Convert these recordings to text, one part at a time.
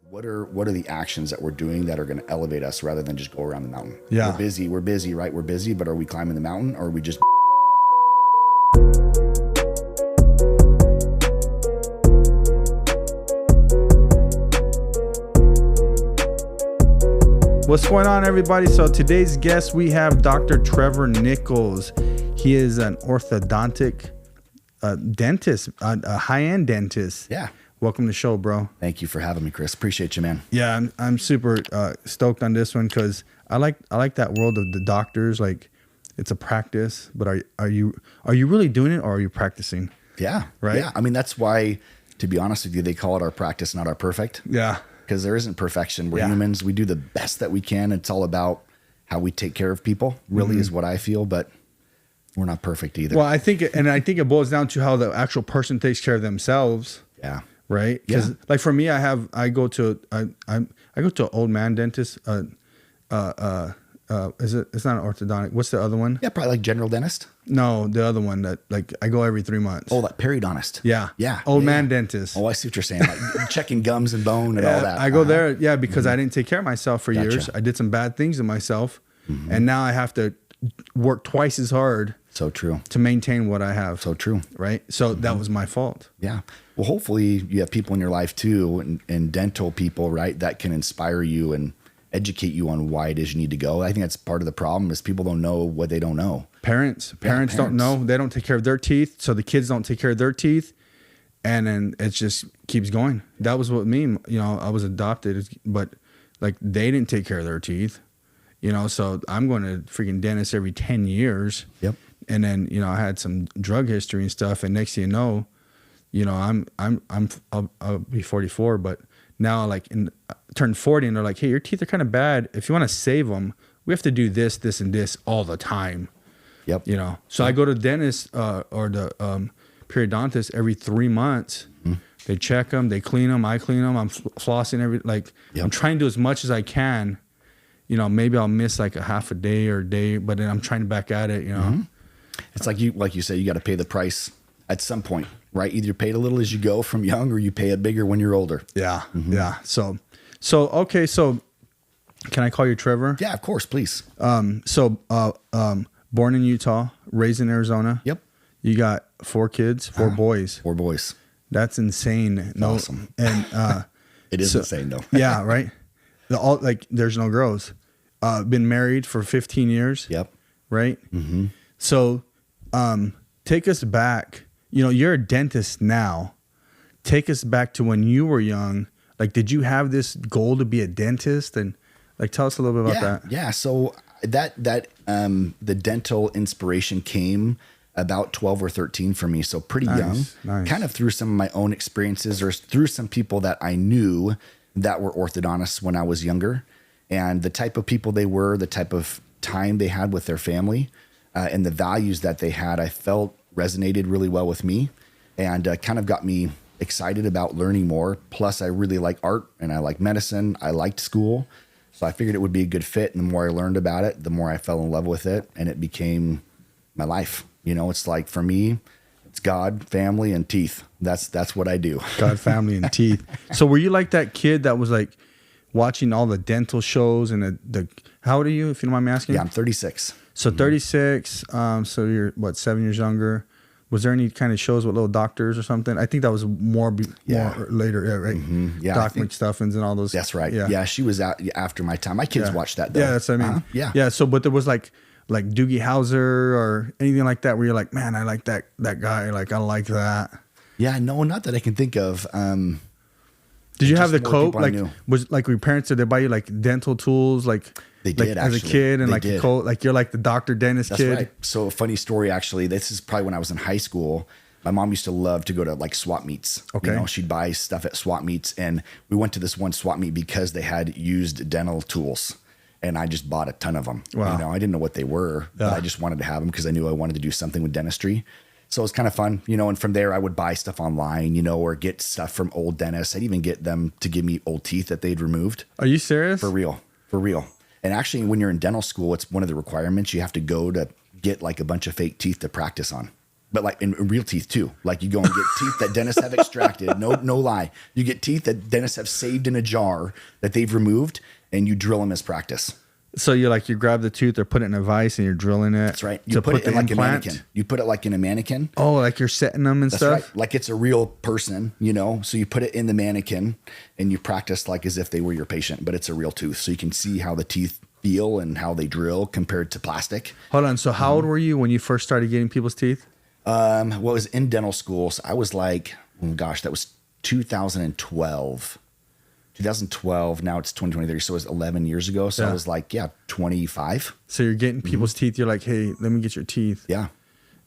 what are the actions that we're doing that are going to elevate us rather than just go around the mountain? Yeah. We're busy, right? We're busy, but are we climbing the mountain or are we just... What's going on, everybody? So today's guest, we have Dr. Trevor Nichols. He is an orthodontic dentist, a high-end dentist. Yeah. Welcome to the show, bro. Thank you for having me, Chris. Appreciate you, man. Yeah, I'm super stoked on this one because I like that world of the doctors. Like, it's a practice, but are you really doing it or are you practicing? Yeah. Right? Yeah. I mean, that's why, to be honest with you, they call it our practice, not our perfect. Yeah. Because there isn't perfection. We're humans. We do the best that we can. It's all about how we take care of people, really, is what I feel. But we're not perfect either. Well, I think it boils down to how the actual person takes care of themselves. Yeah. Right. Because like for me, I go to an old man dentist. It's not an orthodontic. What's the other one? Yeah, probably like general dentist. No, the other one that like I go every 3 months. Oh, like periodontist. Yeah. Yeah. Old man dentist. Oh, I see what you're saying. Like checking gums and bone and all that. I go there, because I didn't take care of myself for years. I did some bad things to myself, and now I have to work twice as hard. So true. To maintain what I have. So true. Right. So that was my fault. Yeah. Well, hopefully you have people in your life too, and dental people, right, that can inspire you and educate you on why it is you need to go. I think that's part of the problem is people don't know what they don't know. Parents don't know. They don't take care of their teeth. So the kids don't take care of their teeth. And then it just keeps going. That was what me, I was adopted, but like they didn't take care of their teeth, so I'm going to freaking dentist every 10 years. Yep. And then, I had some drug history and stuff. And next thing you know, I'll be 44, but now like turn 40 and they're like, hey, your teeth are kind of bad. If you want to save them, we have to do this, this, and this all the time. Yep. So I go to the dentist or the periodontist every 3 months. They check them, they clean them, I clean them. I'm flossing I'm trying to do as much as I can. Maybe I'll miss like a half a day or a day, but then I'm trying to back at it. It's like you say, you got to pay the price at some point, right? Either you pay it a little as you go from young, or you pay it bigger when you're older. Yeah, yeah. So okay. So can I call you Trevor? Yeah, of course, please. Born in Utah, raised in Arizona. Yep. You got 4 kids, 4 boys. 4 boys. That's insane. No, awesome. And it is insane though. Yeah, right. There's no girls. Been married for 15 years. Yep. Right. Mm-hmm. So, take us back. You're a dentist now. Take us back to when you were young. Like, did you have this goal to be a dentist? And like, tell us a little bit about that. Yeah. So the dental inspiration came about 12 or 13 for me. So pretty young, kind of through some of my own experiences or through some people that I knew that were orthodontists when I was younger, and the type of people they were, the type of time they had with their family, and the values that they had, I felt resonated really well with me, and kind of got me excited about learning more. Plus, I really like art and I like medicine. I liked school. So I figured it would be a good fit. And the more I learned about it, the more I fell in love with it. And it became my life. It's like for me, it's God, family, and teeth. That's what I do. God, family, and teeth. So were you like that kid that was like watching all the dental shows and the how old are you, if you don't mind me asking? Yeah, I'm 36. So 36. So you're 7 years younger. Was there any kind of shows with little doctors or something? I think that was more later, right? Mm-hmm. Yeah, Doc McStuffins and all those. That's right. Yeah, she was out after my time. My kids watched that though. Yeah, that's what I mean. Yeah. So, but there was like Doogie Howser or anything like that where you're like, man, I like that guy. Like, I like that. Yeah, no, not that I can think of. Did you have the coat? Like, was like your parents, did they buy you like dental tools? Like, they did as a kid, and a coat, like you're like the doctor dentist kid. That's right. So a funny story, actually. This is probably when I was in high school. My mom used to love to go to like swap meets. Okay. She'd buy stuff at swap meets, and we went to this one swap meet because they had used dental tools, and I just bought a ton of them. Wow. I didn't know what they were, but I just wanted to have them because I knew I wanted to do something with dentistry. So it was kind of fun, and from there I would buy stuff online, or get stuff from old dentists. I'd even get them to give me old teeth that they'd removed. Are you serious? For real. And actually, when you're in dental school, it's one of the requirements. You have to go to get like a bunch of fake teeth to practice on. But like in real teeth too. Like you go and get teeth that dentists have extracted. No lie. You get teeth that dentists have saved in a jar that they've removed, and you drill them as practice. So you grab the tooth or put it in a vise and you're drilling it. That's right. You put it in like a mannequin. You put it like in a mannequin. Oh, like you're setting them and stuff? Right. Like it's a real person, you know? So you put it in the mannequin and you practice like as if they were your patient, but it's a real tooth. So you can see how the teeth feel and how they drill compared to plastic. Hold on. So how old were you when you first started getting people's teeth? Well, it was in dental school. So I was like, oh gosh, that was 2012. 2012, now it's 2023, so it was 11 years ago. So I was like, 25. So you're getting people's teeth. You're like, hey, let me get your teeth. Yeah.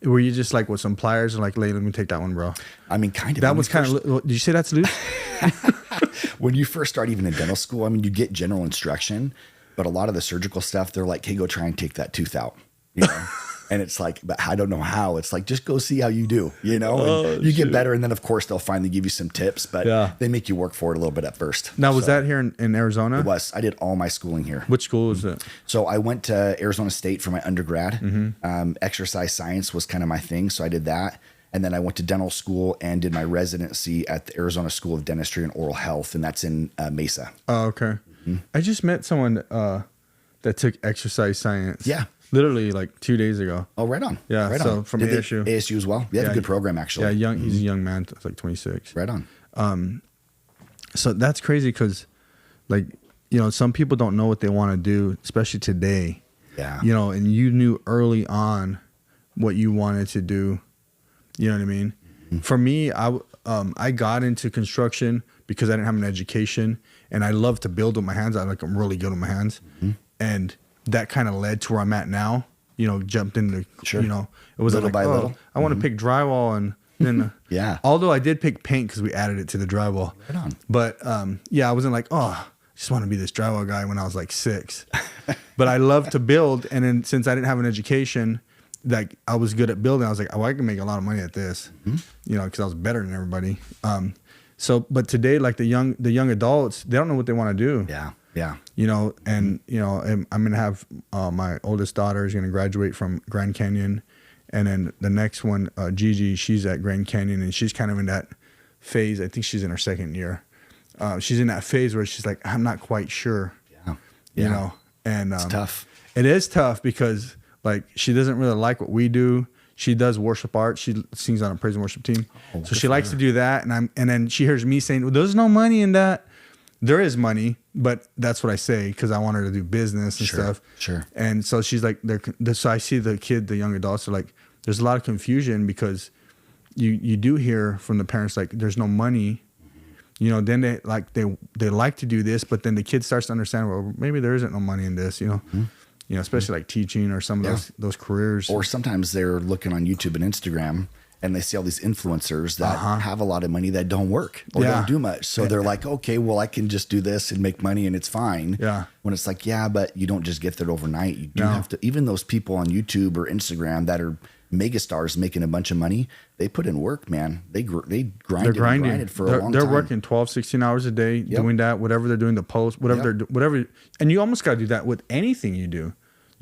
Were you just like with some pliers and like, let me take that one, bro? I mean, kind of. That was kind of, did you say that's loose? When you first start even in dental school, I mean, you get general instruction, but a lot of the surgical stuff, they're like, hey, go try and take that tooth out, you know? And it's like, but I don't know how. It's like, just go see how you do, you know? And you get better. And then, of course, they'll finally give you some tips, but they make you work for it a little bit at first. Now, was that here in Arizona? It was. I did all my schooling here. Which school was it? So I went to Arizona State for my undergrad. Exercise science was kind of my thing. So I did that. And then I went to dental school and did my residency at the Arizona School of Dentistry and Oral Health. And that's in Mesa. Oh, okay. I just met someone that took exercise science. Yeah. Literally like 2 days ago. Oh, right on. Yeah. Right so on. from Did ASU. ASU as well. Yeah, a good program actually. Yeah, he's a young man. It's like 26. Right on. So that's crazy because, like, you know, some people don't know what they want to do, especially today. Yeah. You know, and you knew early on what you wanted to do. You know what I mean? For me, I got into construction because I didn't have an education, and I love to build with my hands. I'm really good with my hands, and that kind of led to where I'm at now. You know, jumped into you know, it was little by little. I want to pick drywall and then Although I did pick paint because we added it to the drywall. Right on. But I wasn't like, I just want to be this drywall guy when I was like 6. But I love to build, and then since I didn't have an education, like I was good at building, I was like, I can make a lot of money at this, you know, because I was better than everybody. So, but today, like the young adults, they don't know what they want to do. Yeah. Yeah. You know, and you know, I'm gonna have my oldest daughter is gonna graduate from Grand Canyon, and then the next one, Gigi, she's at Grand Canyon, and she's kind of in that phase. I think she's in her second year. She's in that phase where she's like, I'm not quite sure. Yeah. You know, and it's tough. It is tough because like she doesn't really like what we do. She does worship art. She sings on a praise and worship team, so she likes to do that. And then she hears me saying, "Well, there's no money in that." There is money, but that's what I say because I want her to do business and stuff. Sure. And so she's like, so I see the young adults are like, there's a lot of confusion because you do hear from the parents like, there's no money. You know, then they like to do this, but then the kid starts to understand, well, maybe there isn't no money in this. You know. You know, especially like teaching or some of those careers. Or sometimes they're looking on YouTube and Instagram and they see all these influencers that have a lot of money that don't work or don't do much. So they're like, okay, well, I can just do this and make money and it's fine. Yeah. When it's like, but you don't just get there overnight. You do have to, even those people on YouTube or Instagram that are megastars making a bunch of money, they put in work, man. They grinded for a long time. They're working 12, 16 hours a day doing that, whatever they're doing, the post, whatever. And you almost got to do that with anything you do.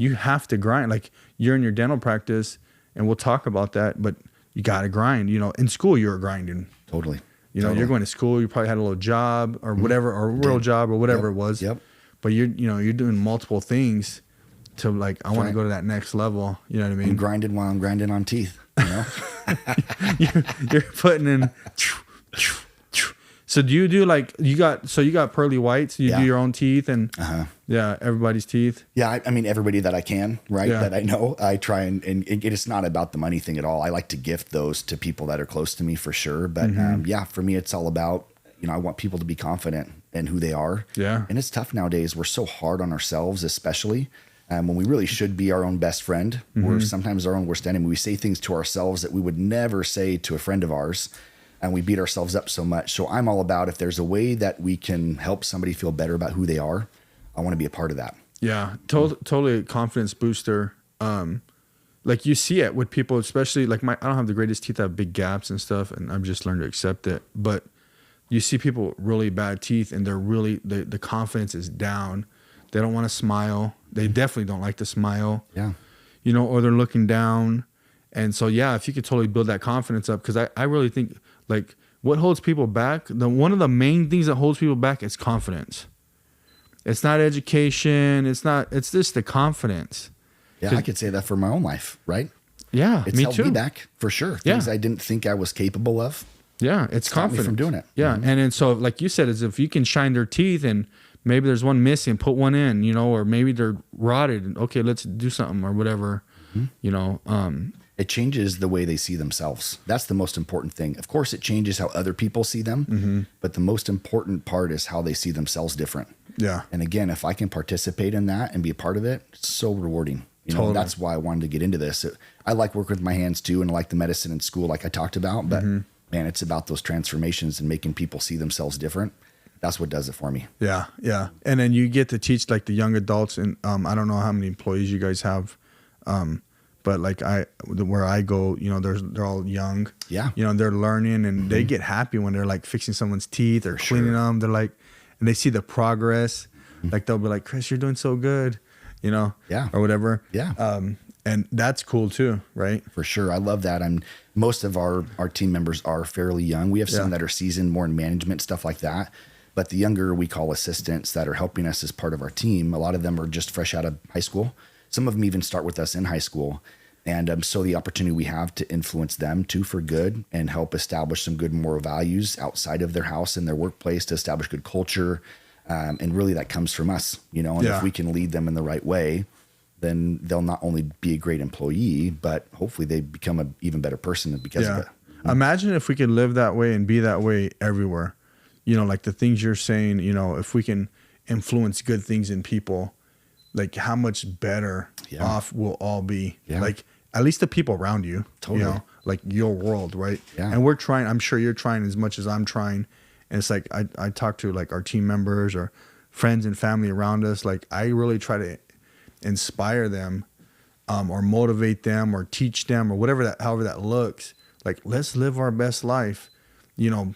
You have to grind. Like you're in your dental practice and we'll talk about that, but you got to grind. You know, in school, you're grinding. Totally. You know, you're going to school, you probably had a little job or whatever, or a real job or whatever it was. Yep. But you're doing multiple things to like, I want to go to that next level. You know what I mean? I'm grinding while I'm grinding on teeth, you know? you're putting in. So do you do like, you got pearly whites, you do your own teeth and everybody's teeth? Yeah. I mean, everybody that I can, right. That I know, I try and it's not about the money thing at all. I like to gift those to people that are close to me for sure. But for me, it's all about, I want people to be confident in who they are. Yeah. And it's tough nowadays. We're so hard on ourselves, especially when we really should be our own best friend. We're sometimes our own worst enemy. We say things to ourselves that we would never say to a friend of ours. And we beat ourselves up so much. So I'm all about if there's a way that we can help somebody feel better about who they are, I want to be a part of that. Yeah, totally a confidence booster. Like you see it with people, especially like I don't have the greatest teeth. I have big gaps and stuff, and I've just learned to accept it. But you see people with really bad teeth, and they're really the confidence is down. They don't want to smile. They definitely don't like to smile. Yeah, or they're looking down. And so, yeah, if you could totally build that confidence up, because I really think, like, what holds people back, one of the main things that holds people back is confidence. It's not education. It's just the confidence. Yeah, I could say that for my own life, right? Yeah, it's held me back for sure. Things I didn't think I was capable of. Yeah, it's confidence. From doing it. Yeah, and then so like you said, is if you can shine their teeth and maybe there's one missing, put one in, you know, or maybe they're rotted. Okay, let's do something or whatever, you know. It changes the way they see themselves. That's the most important thing. Of course, it changes how other people see them, but the most important part is how they see themselves different. Yeah. And again, if I can participate in that and be a part of it, it's so rewarding. You know, that's why I wanted to get into this. I like working with my hands too, and I like the medicine in school, like I talked about. But man, it's about those transformations and making people see themselves different. That's what does it for me. Yeah, yeah. And then you get to teach like the young adults, and I don't know how many employees you guys have, but like where I go, you know, they're all young. Yeah. You know, they're learning, and they get happy when they're like fixing someone's teeth or cleaning them. They're like, and they see the progress. Like they'll be like, Chris, you're doing so good, you know, or whatever. Yeah. And that's cool too, right? For sure. I love that. Most of our team members are fairly young. We have some that are seasoned more in management, stuff like that. But the younger we call assistants that are helping us as part of our team, a lot of them are just fresh out of high school. Some of them even start with us in high school. And so the opportunity we have to influence them too for good and help establish some good moral values outside of their house and their workplace to establish good culture. And really that comes from us, you know, and if we can lead them in the right way, then they'll not only be a great employee, but hopefully they become an even better person because of it. Imagine if we could live that way and be that way everywhere. You know, like the things you're saying, you know, if we can influence good things in people, like how much better off we'll all be. Like at least the people around you, you know, like your world, right? And we're trying, I'm sure you're trying as much as I'm trying. And it's like, I talk to like our team members or friends and family around us. Like I really try to inspire them, or motivate them or teach them or whatever however that looks. Like, let's live our best life. You know,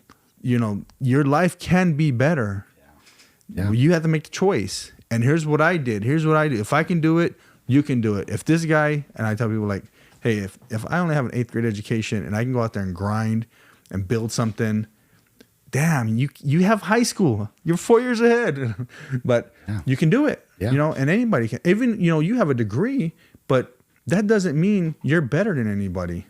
your life can be better. You have to make the choice. And here's what I did. If I can do it, you can do it. If this guy, and I tell people like, hey, if I only have an 8th grade education and I can go out there and grind and build something, damn, you have high school. You're 4 years ahead, but you can do it. You know, and anybody can. Even, you know, you have a degree, but that doesn't mean you're better than anybody.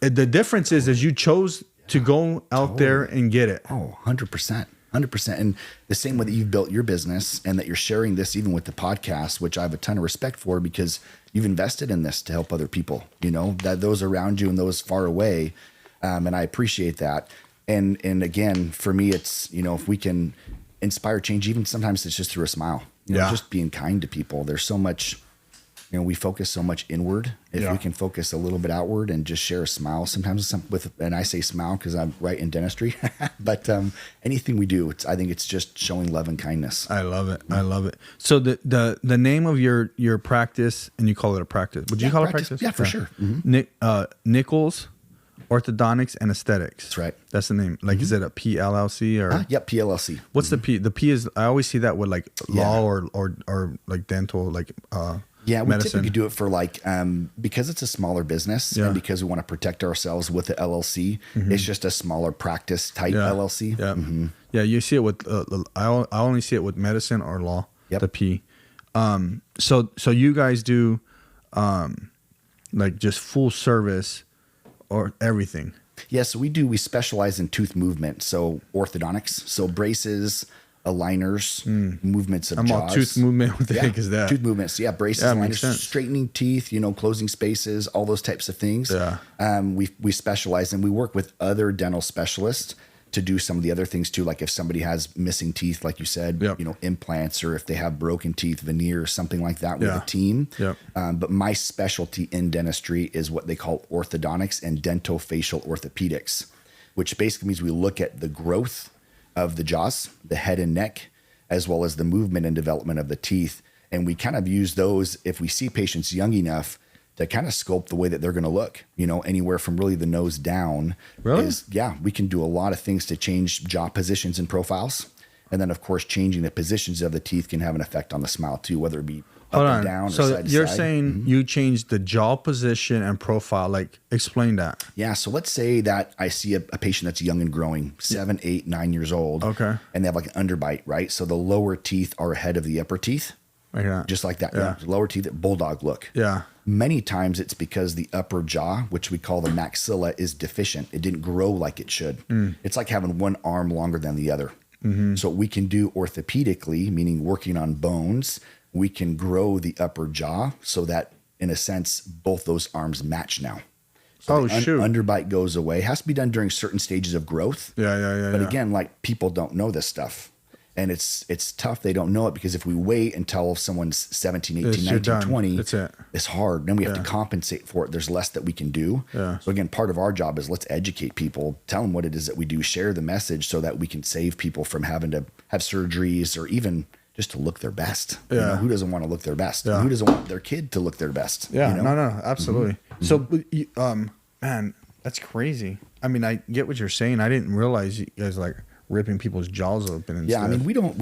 The difference is you chose to go out there and get it. Oh, 100%. 100%. And the same way that you've built your business and that you're sharing this even with the podcast, which I have a ton of respect for because you've invested in this to help other people, you know, that those around you and those far away. And I appreciate that. And again, for me, it's, you know, if we can inspire change, even sometimes it's just through a smile, you know, just being kind to people. There's so much, you know, we focus so much inward. If we can focus a little bit outward and just share a smile, sometimes and I say smile because I'm right in dentistry, but anything we do, I think it's just showing love and kindness. I love it. I love it. So the name of your practice, and you call it a practice. Would you call it practice? Yeah, for sure. Nichols Orthodontics and Aesthetics. That's right. That's the name. Like, is it a PLLC or? Yep, PLLC. What's the P? The P is, I always see that with like law or like dental, like we medicine. typically do it for like, because it's a smaller business and because we want to protect ourselves with the LLC, it's just a smaller practice type LLC. Yeah. Yeah. You see it with, I only see it with medicine or law, the P. So you guys do, like just full service or everything. Yeah. So we specialize in tooth movement. So orthodontics, so braces, aligners, movements of jaws. I'm all tooth movement. What the heck is that? Tooth movements. Yeah. Braces, aligners, straightening teeth, you know, closing spaces, all those types of things. Yeah. We specialize and we work with other dental specialists to do some of the other things too. Like if somebody has missing teeth, like you said, you know, implants, or if they have broken teeth, veneers, something like that with a team. But my specialty in dentistry is what they call orthodontics and dentofacial orthopedics, which basically means we look at the growth of the jaws, the head and neck, as well as the movement and development of the teeth. And we kind of use those if we see patients young enough to kind of sculpt the way that they're going to look, you know, anywhere from really the nose down. Really? We can do a lot of things to change jaw positions and profiles. And then, of course, changing the positions of the teeth can have an effect on the smile too, whether it be up and down or so side to you're side. saying you changed the jaw position and profile. Like, explain that. Yeah. So let's say that I see a patient that's young and growing, 7, 8, 9 years old. Okay. And they have like an underbite, right? So the lower teeth are ahead of the upper teeth. Like that. Just like that. Yeah. Lower teeth, bulldog look. Yeah. Many times it's because the upper jaw, which we call the maxilla, is deficient. It didn't grow like it should. It's like having one arm longer than the other. So what we can do orthopedically, meaning working on bones, we can grow the upper jaw so that, in a sense, both those arms match now. So shoot. Underbite goes away. It has to be done during certain stages of growth. Yeah. But again, like, people don't know this stuff. And it's tough. They don't know it because if we wait until someone's 17, 18, 19, 20, it's hard. Then we have to compensate for it. There's less that we can do. Yeah. So again, part of our job is let's educate people, tell them what it is that we do, share the message so that we can save people from having to have surgeries or even just to look their best. Yeah. You know, who doesn't want to look their best? Yeah. Who doesn't want their kid to look their best? Yeah. You know? No, absolutely. So, man, that's crazy. I mean, I get what you're saying. I didn't realize you guys like ripping people's jaws open and stuff. I mean, we don't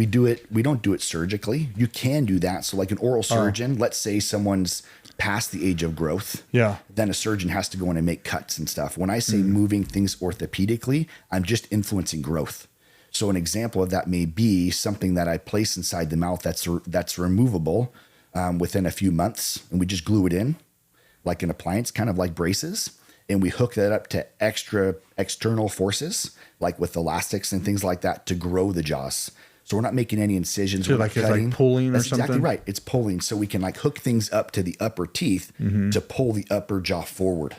do it surgically. You can do that. So like an oral surgeon, let's say someone's past the age of growth. Yeah. Then a surgeon has to go in and make cuts and stuff. When I say moving things orthopedically, I'm just influencing growth. So an example of that may be something that I place inside the mouth that's removable within a few months, and we just glue it in like an appliance, kind of like braces. And we hook that up to external forces, like with elastics and things like that, to grow the jaws. So we're not making any incisions. So like it's like pulling or something? Exactly right. It's pulling. So we can like hook things up to the upper teeth to pull the upper jaw forward.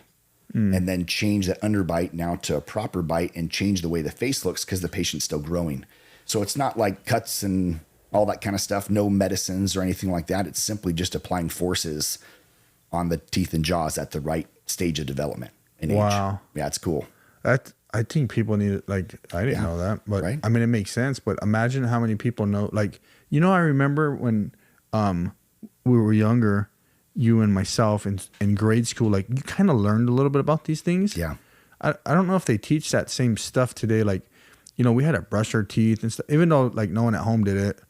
And then change that underbite now to a proper bite and change the way the face looks because the patient's still growing. So it's not like cuts and all that kind of stuff, no medicines or anything like that. It's simply just applying forces on the teeth and jaws at the right stage of development and age. Wow. Yeah, it's cool. I think people need it. Like, I didn't know that, but right? I mean, it makes sense. But imagine how many people know. Like, you know, I remember when we were younger, you and myself in grade school, like you kind of learned a little bit about these things. Yeah. I don't know if they teach that same stuff today. Like, you know, we had to brush our teeth and stuff, even though like no one at home did it,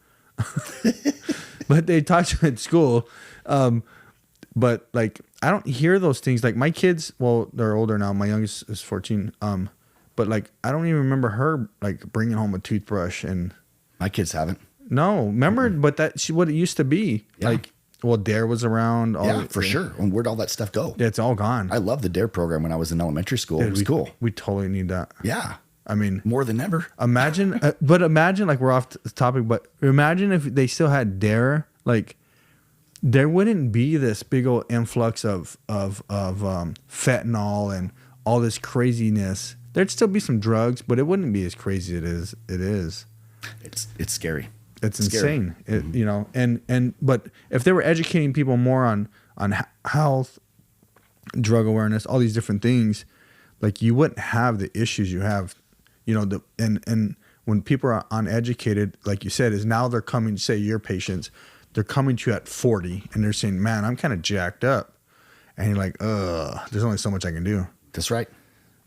but they taught you at school. But like, I don't hear those things. Like my kids, well, they're older now. My youngest is 14. But like, I don't even remember her like bringing home a toothbrush and. My kids haven't. No, remember, but that's what it used to be. Yeah. Like, well, DARE was around. For sure. And where'd all that stuff go? Yeah, it's all gone. I love the DARE program when I was in elementary school. It was cool. We totally need that. Yeah. I mean, more than ever. Imagine, but imagine like we're off the topic, but imagine if they still had DARE, like there wouldn't be this big old influx of fentanyl and all this craziness. There'd still be some drugs, but it wouldn't be as crazy as it is. It's scary. It's insane. You know, but if they were educating people more on health, drug awareness, all these different things, like you wouldn't have the issues you have, you know, and when people are uneducated, like you said, is now they're coming, say your patients, they're coming to you at 40 and they're saying, man, I'm kind of jacked up. And you're like, there's only so much I can do. That's right.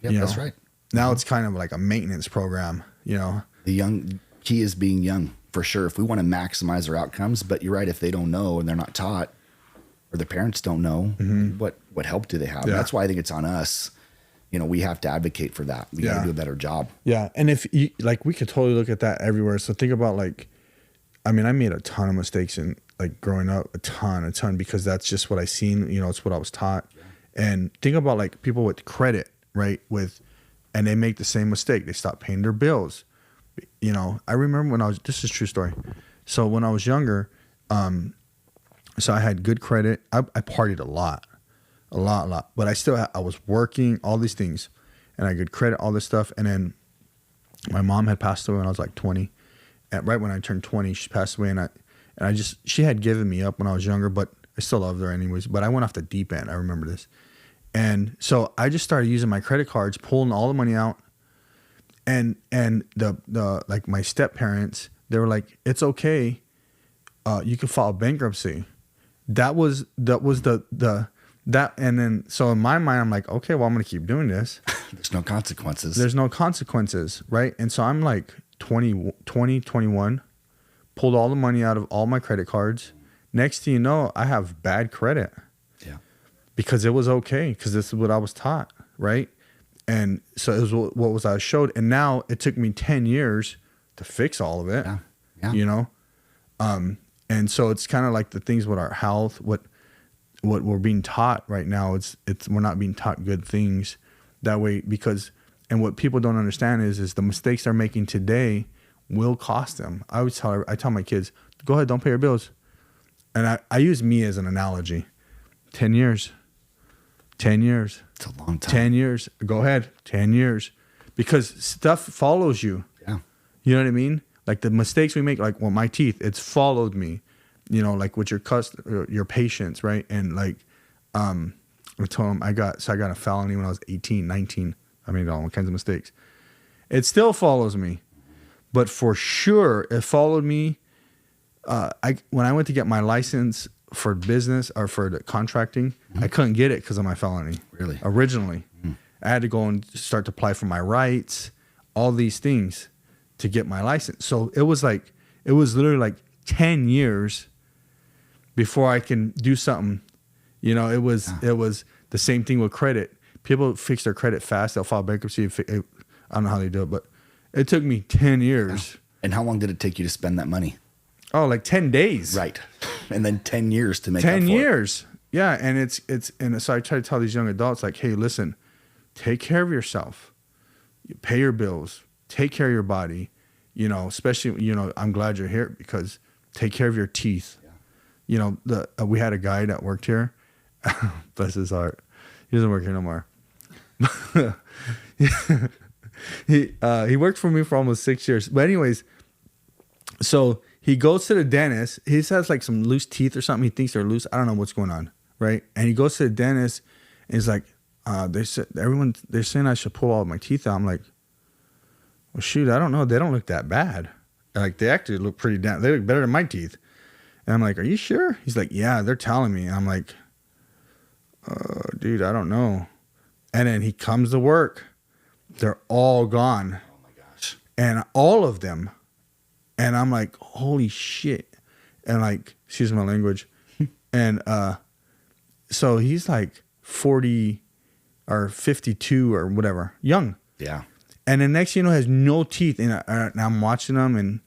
Yeah, that's right. Now it's kind of like a maintenance program, you know. The key is being young, for sure, if we want to maximize our outcomes. But you're right, if they don't know and they're not taught or the parents don't know, what help do they have? Yeah. That's why I think it's on us. You know, we have to advocate for that. We got to do a better job. Yeah. And if you, like, we could totally look at that everywhere. So think about like, I mean, I made a ton of mistakes in like growing up, a ton, because that's just what I seen, you know, it's what I was taught. Yeah. And think about like people with credit, right? And they make the same mistake. They stop paying their bills. You know, I remember when this is a true story. So when I was younger, so I had good credit. I partied a lot, but I was working, all these things, and I had good credit, all this stuff. And then my mom had passed away when I was like 20. And right when I turned 20, she passed away, and she had given me up when I was younger, but I still loved her anyways. But I went off the deep end. I remember this. And so I just started using my credit cards, pulling all the money out. And the like my step parents, they were like, it's okay. You can file bankruptcy. That was and then, so in my mind, I'm like, okay, well, I'm going to keep doing this. There's no consequences. Right? And so I'm like 21, pulled all the money out of all my credit cards, Next thing you know, I have bad credit. Yeah. Because it was okay, because this is what I was taught, right? And so it was what was I showed. And now it took me 10 years to fix all of it, you know? And so it's kind of like the things with our health, what we're being taught right now, we're not being taught good things that way, because, and what people don't understand is the mistakes they're making today will cost them. I tell my kids, go ahead, don't pay your bills. And I use me as an analogy. 10 years. 10 years. It's a long time. 10 years. Go ahead. 10 years. Because stuff follows you. Yeah. You know what I mean? Like the mistakes we make, like, well, my teeth, it's followed me, you know, like with your patients, right? And like, I told them I got a felony when I was 18, 19. I made all kinds of mistakes. It still follows me. But for sure, it followed me. When I went to get my license for business or for the contracting, I couldn't get it because of my felony. Really? Originally. I had to go and start to apply for my rights, all these things to get my license. So it was literally like 10 years before I can do something. You know, it was the same thing with credit. People fix their credit fast. They'll file bankruptcy. I don't know how they do it, but it took me 10 years. And how long did it take you to spend that money? Oh, like 10 days. Right. And then 10 years to make 10 up for years. Yeah. And and so I try to tell these young adults, like, hey, listen, take care of yourself. You pay your bills. Take care of your body. You know, especially, you know, I'm glad you're here because take care of your teeth. Yeah. You know, we had a guy that worked here. Bless his heart. He doesn't work here no more. He worked for me for almost 6 years. But anyways, so he goes to the dentist. He has like some loose teeth or something. He thinks they're loose. I don't know what's going on, right? And he goes to the dentist and he's like, they're saying I should pull all of my teeth out. I'm like, well, shoot, I don't know. They don't look that bad. Like, they actually look pretty down. They look better than my teeth. And I'm like, are you sure? He's like, yeah, they're telling me. And I'm like, dude, I don't know. And then he comes to work. They're all gone. Oh my gosh. And all of them. And I'm like, holy shit. And like, excuse my language. And so he's like 40 or 52 or whatever, young. Yeah. And the next thing you know, has no teeth. And I'm watching him, and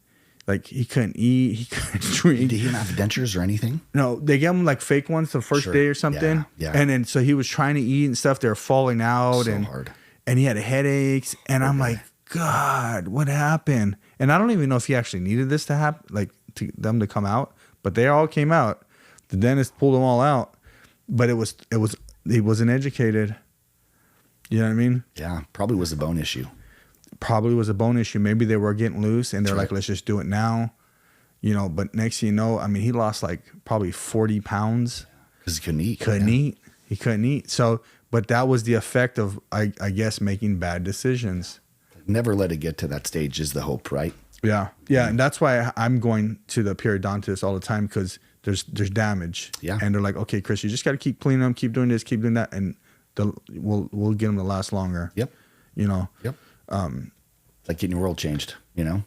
like, he couldn't eat, he couldn't drink. Did he have dentures or anything? No, they gave him like fake ones the first day or something. Yeah. And then so he was trying to eat and stuff. They were falling out. So hard. And he had headaches. And I'm like, God, what happened? And I don't even know if he actually needed this to happen, like them to come out. But they all came out. The dentist pulled them all out. But he wasn't educated. You know what I mean? Yeah, probably was a bone issue. Probably was a bone issue. Maybe they were getting loose and they're like, let's just do it now. You know, but next thing you know, I mean, he lost like probably 40 pounds. Because he couldn't eat. He couldn't eat. So, but that was the effect of, I guess, making bad decisions. Never let it get to that stage is the hope, right? Yeah. Yeah. And that's why I'm going to the periodontist all the time, because there's damage. Yeah. And they're like, okay, Chris, you just got to keep cleaning them, keep doing this, keep doing that. And we'll get them to last longer. Yep. You know? Yep. It's like getting your oil changed, you know?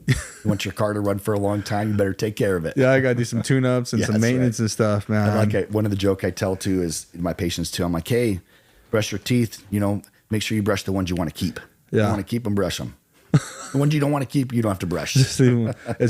You want your car to run for a long time, you better take care of it. Yeah, I got to do some tune-ups and some maintenance and stuff, man. One of the joke I tell too is my patients too. I'm like, hey, brush your teeth. You know, make sure you brush the ones you want to keep. Yeah. You want to keep them, brush them. The ones you don't want to keep, you don't have to brush. It's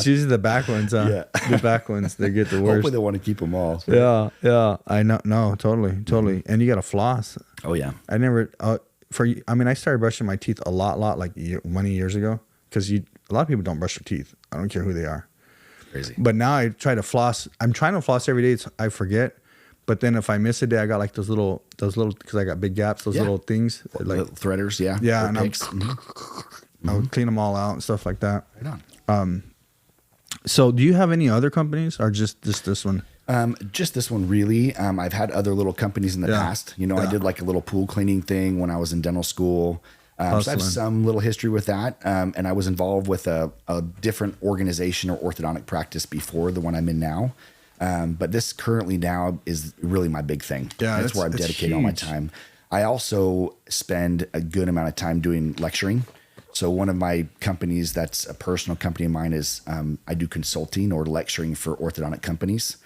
usually the back ones, huh? Yeah. The back ones, they get the worst. Hopefully they want to keep them all. So. Yeah. I know. No, totally. And you got to floss. Oh yeah. I never. I started brushing my teeth a lot, like many years ago, because a lot of people don't brush their teeth. I don't care who they are. Crazy. But now I try to floss. I'm trying to floss every day. I forget. But then if I miss a day, I got like those little, because I got big gaps, little things. Like little threaders, yeah. Yeah. And I would clean them all out and stuff like that. Right on. So do you have any other companies or just this one? Just this one, really. I've had other little companies in the past. You know, I did like a little pool cleaning thing when I was in dental school. So I have some little history with that. And I was involved with a different organization or orthodontic practice before the one I'm in now. But this currently now is really my big thing. Yeah, that's where I'm dedicating all my time. I also spend a good amount of time doing lecturing. So one of my companies that's a personal company of mine is I do consulting or lecturing for orthodontic companies.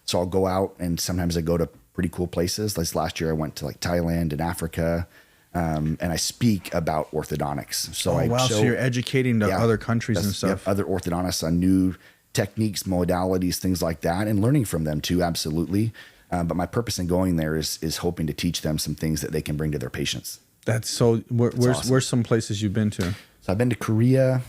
So I'll go out, and sometimes I go to pretty cool places. Like last year I went to like Thailand and Africa, and I speak about orthodontics. So so you're educating the other countries and stuff. Other orthodontists on new techniques, modalities, things like that, and learning from them too, absolutely. But my purpose in going there is hoping to teach them some things that they can bring to their patients. That's so. Where's some places you've been to? So I've been to Korea.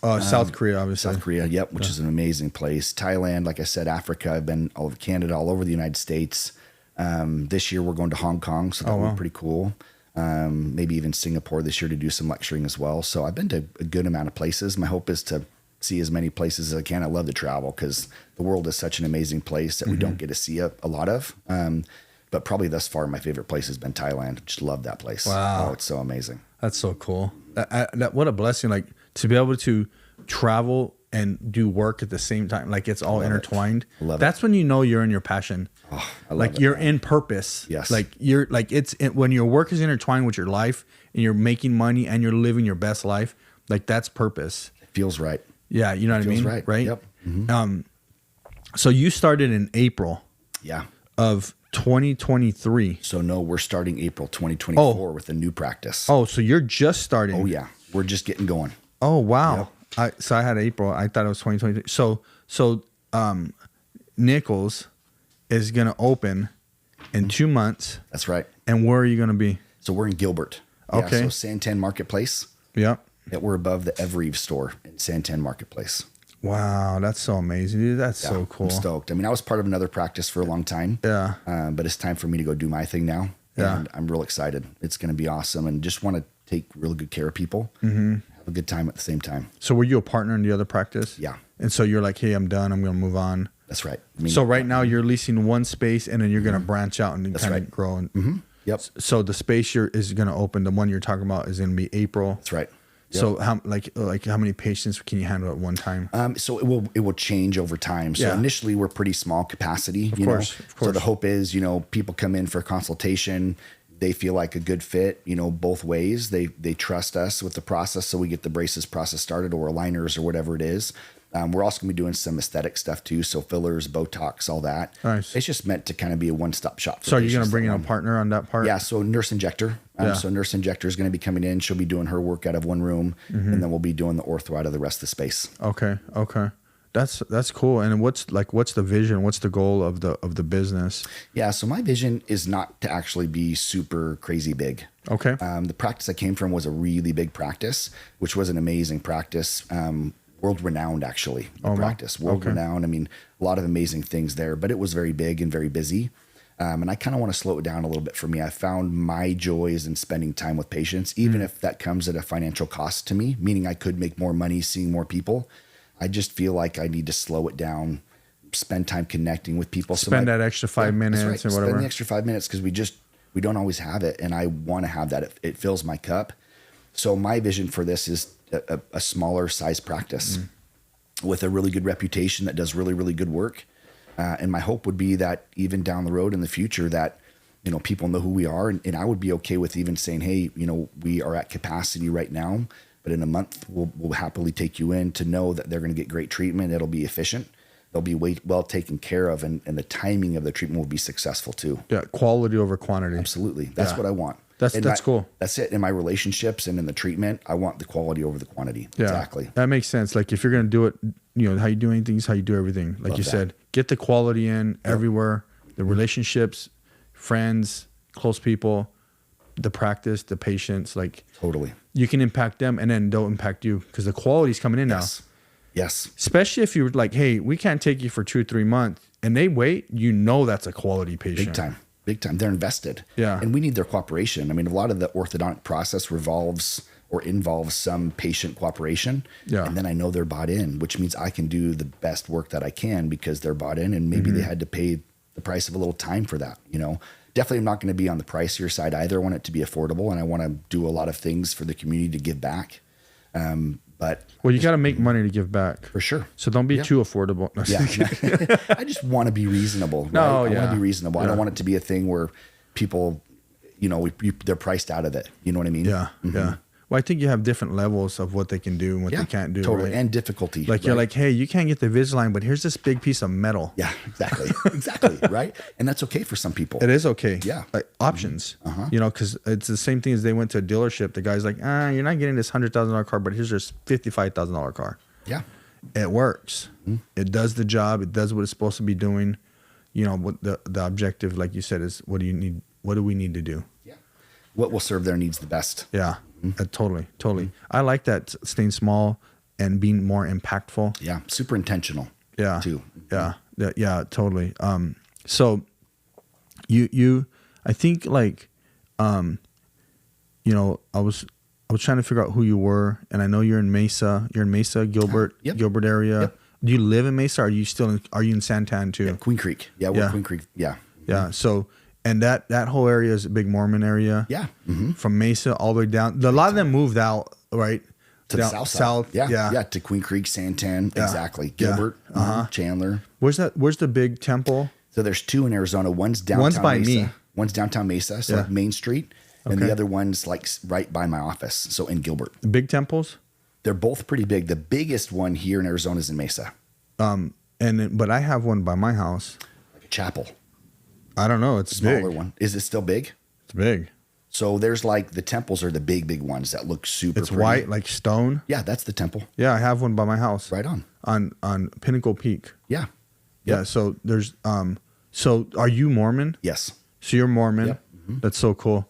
South Korea, obviously. South Korea, yep, which is an amazing place. Thailand, like I said, Africa. I've been all over Canada, all over the United States. This year we're going to Hong Kong, so that will be pretty cool. Maybe even Singapore this year to do some lecturing as well. So I've been to a good amount of places. My hope is to see as many places as I can. I love to travel because the world is such an amazing place that we don't get to see a lot of. But probably thus far, my favorite place has been Thailand. Just love that place. Wow. Oh, it's so amazing. That's so cool. What a blessing. Like to be able to travel and do work at the same time. Like it's all intertwined. That's when you know you're in your passion. Oh, I love like you're in purpose. Yes. Like you're like when your work is intertwined with your life and you're making money and you're living your best life. Like that's purpose. It feels right. Yeah. You know what I mean? Right. Yep. Mm-hmm. So you started in April. Yeah. Of 2023. So no, we're starting April 2024 with a new practice. Oh, so you're just starting. Oh yeah. We're just getting going. Oh, wow. Yep. So I had April. I thought it was 2023. So Nichols is going to open in 2 months. That's right. And where are you going to be? So we're in Gilbert. Okay. Yeah, so Santan Marketplace. Yep. Yeah, we're above the Evereve store in Santan Marketplace. Wow, that's so amazing, dude. That's so cool. I'm stoked. I mean, I was part of another practice for a long time. Yeah. But it's time for me to go do my thing now. Yeah. And I'm real excited. It's going to be awesome, and just want to take really good care of people. Mm-hmm. Have a good time at the same time. So were you a partner in the other practice? Yeah. And so you're like, hey, I'm done. I'm going to move on. That's right. I mean, so right now you're leasing one space, and then you're going to branch out and kind of grow. And, Yep. So the space is going to open. The one you're talking about is going to be April. That's right. Yep. So how how many patients can you handle at one time? So it will change over time. So initially we're pretty small capacity. Of course. So the hope is, people come in for a consultation. They feel like a good fit, both ways. They trust us with the process. So we get the braces process started, or aligners or whatever it is. We're also going to be doing some aesthetic stuff too. So fillers, Botox, all that. Nice. It's just meant to kind of be a one-stop shop. So are you going to bring in a partner on that part? Yeah. So nurse injector. So nurse injector is going to be coming in. She'll be doing her work out of one room, and then we'll be doing the ortho out of the rest of the space. Okay. That's cool. And what's the vision? What's the goal of the business? Yeah. So my vision is not to actually be super crazy big. Okay. The practice I came from was a really big practice, which was an amazing practice. World renowned, actually, practice. World renowned. I mean, a lot of amazing things there, but it was very big and very busy. And I kind of want to slow it down a little bit for me. I found my joys in spending time with patients, even if that comes at a financial cost to me, meaning I could make more money seeing more people. I just feel like I need to slow it down, spend time connecting with people. Spend that extra 5 minutes or whatever. Spend the extra 5 minutes because we don't always have it. And I want to have that. It fills my cup. So my vision for this is a smaller size practice with a really good reputation that does really, really good work. And my hope would be that even down the road in the future that, people know who we are. And I would be okay with even saying, hey, we are at capacity right now, but in a month we'll happily take you in to know that they're going to get great treatment. It'll be efficient. They'll be well taken care of. And the timing of the treatment will be successful too. Yeah. Quality over quantity. Absolutely. That's what I want. That's cool. That's it. In my relationships and in the treatment, I want the quality over the quantity. Yeah, exactly. That makes sense. Like if you're going to do it, how you do anything is how you do everything. Like you said, get the quality in everywhere, the relationships, friends, close people, the practice, the patients, like totally. You can impact them and then they'll impact you because the quality's coming in now. Yes. Especially if you're like, hey, we can't take you for 2 or 3 months and they wait, that's a quality patient. Big time. They're invested. Yeah. And we need their cooperation. I mean, a lot of the orthodontic process involves some patient cooperation. Yeah. And then I know they're bought in, which means I can do the best work that I can because they're bought in and maybe they had to pay the price of a little time for that. Definitely I'm not going to be on the pricier side either. I want it to be affordable and I want to do a lot of things for the community to give back. But you got to make money to give back for sure. So don't be too affordable. I just want to be reasonable. Right? I want to be reasonable. I don't want it to be a thing where people, they're priced out of it. You know what I mean? Yeah. Yeah. Well, I think you have different levels of what they can do and what they can't do. Totally. Right? And difficulty. Like you're like, hey, you can't get the Invisalign, but here's this big piece of metal. Yeah, exactly. Exactly. Right. And that's okay for some people. It is okay. Yeah. Like options, you know, because it's the same thing as they went to a dealership. The guy's like, you're not getting this $100,000 car, but here's this $55,000 car. Yeah. It works. It does the job. It does what it's supposed to be doing. You know, what the objective, like you said, is what do you need? What do we need to do? Yeah. What will serve their needs the best? Yeah. Totally. I like that, staying small and being more impactful. Yeah. Super intentional. Yeah. Too. Yeah, totally. So you I think like you know, I was trying to figure out who you were, and I know you're in Mesa, Gilbert, Yep. Gilbert area. Yep. Do you live in Mesa, or are you still are you in Santan too? Yeah, Queen Creek. Yeah, we're Queen Creek. Yeah. Yeah. So, and that whole area is a big Mormon area. Yeah. From Mesa all the way down. A lot of them moved out, right? To the south. Yeah. To Queen Creek, Santan. Yeah. Exactly. Gilbert, Chandler. Where's the big temple? So there's two in Arizona. One's downtown One's by Mesa. me. One's downtown Mesa, so like Main Street. And the other one's like right by my office, so in Gilbert. The big temples? They're both pretty big. The biggest one here in Arizona is in Mesa. But I have one by my house. Like a chapel. I don't know. It's Smaller big. one. Is it still big? It's big. So there's like the temples are the big ones that look super It's pretty. white, like stone. Yeah, that's the temple. Yeah, I have one by my house. Right on. On Pinnacle Peak. Yeah. Yeah. So there's so are you Mormon? Yes. So you're Mormon. Yep. That's so cool.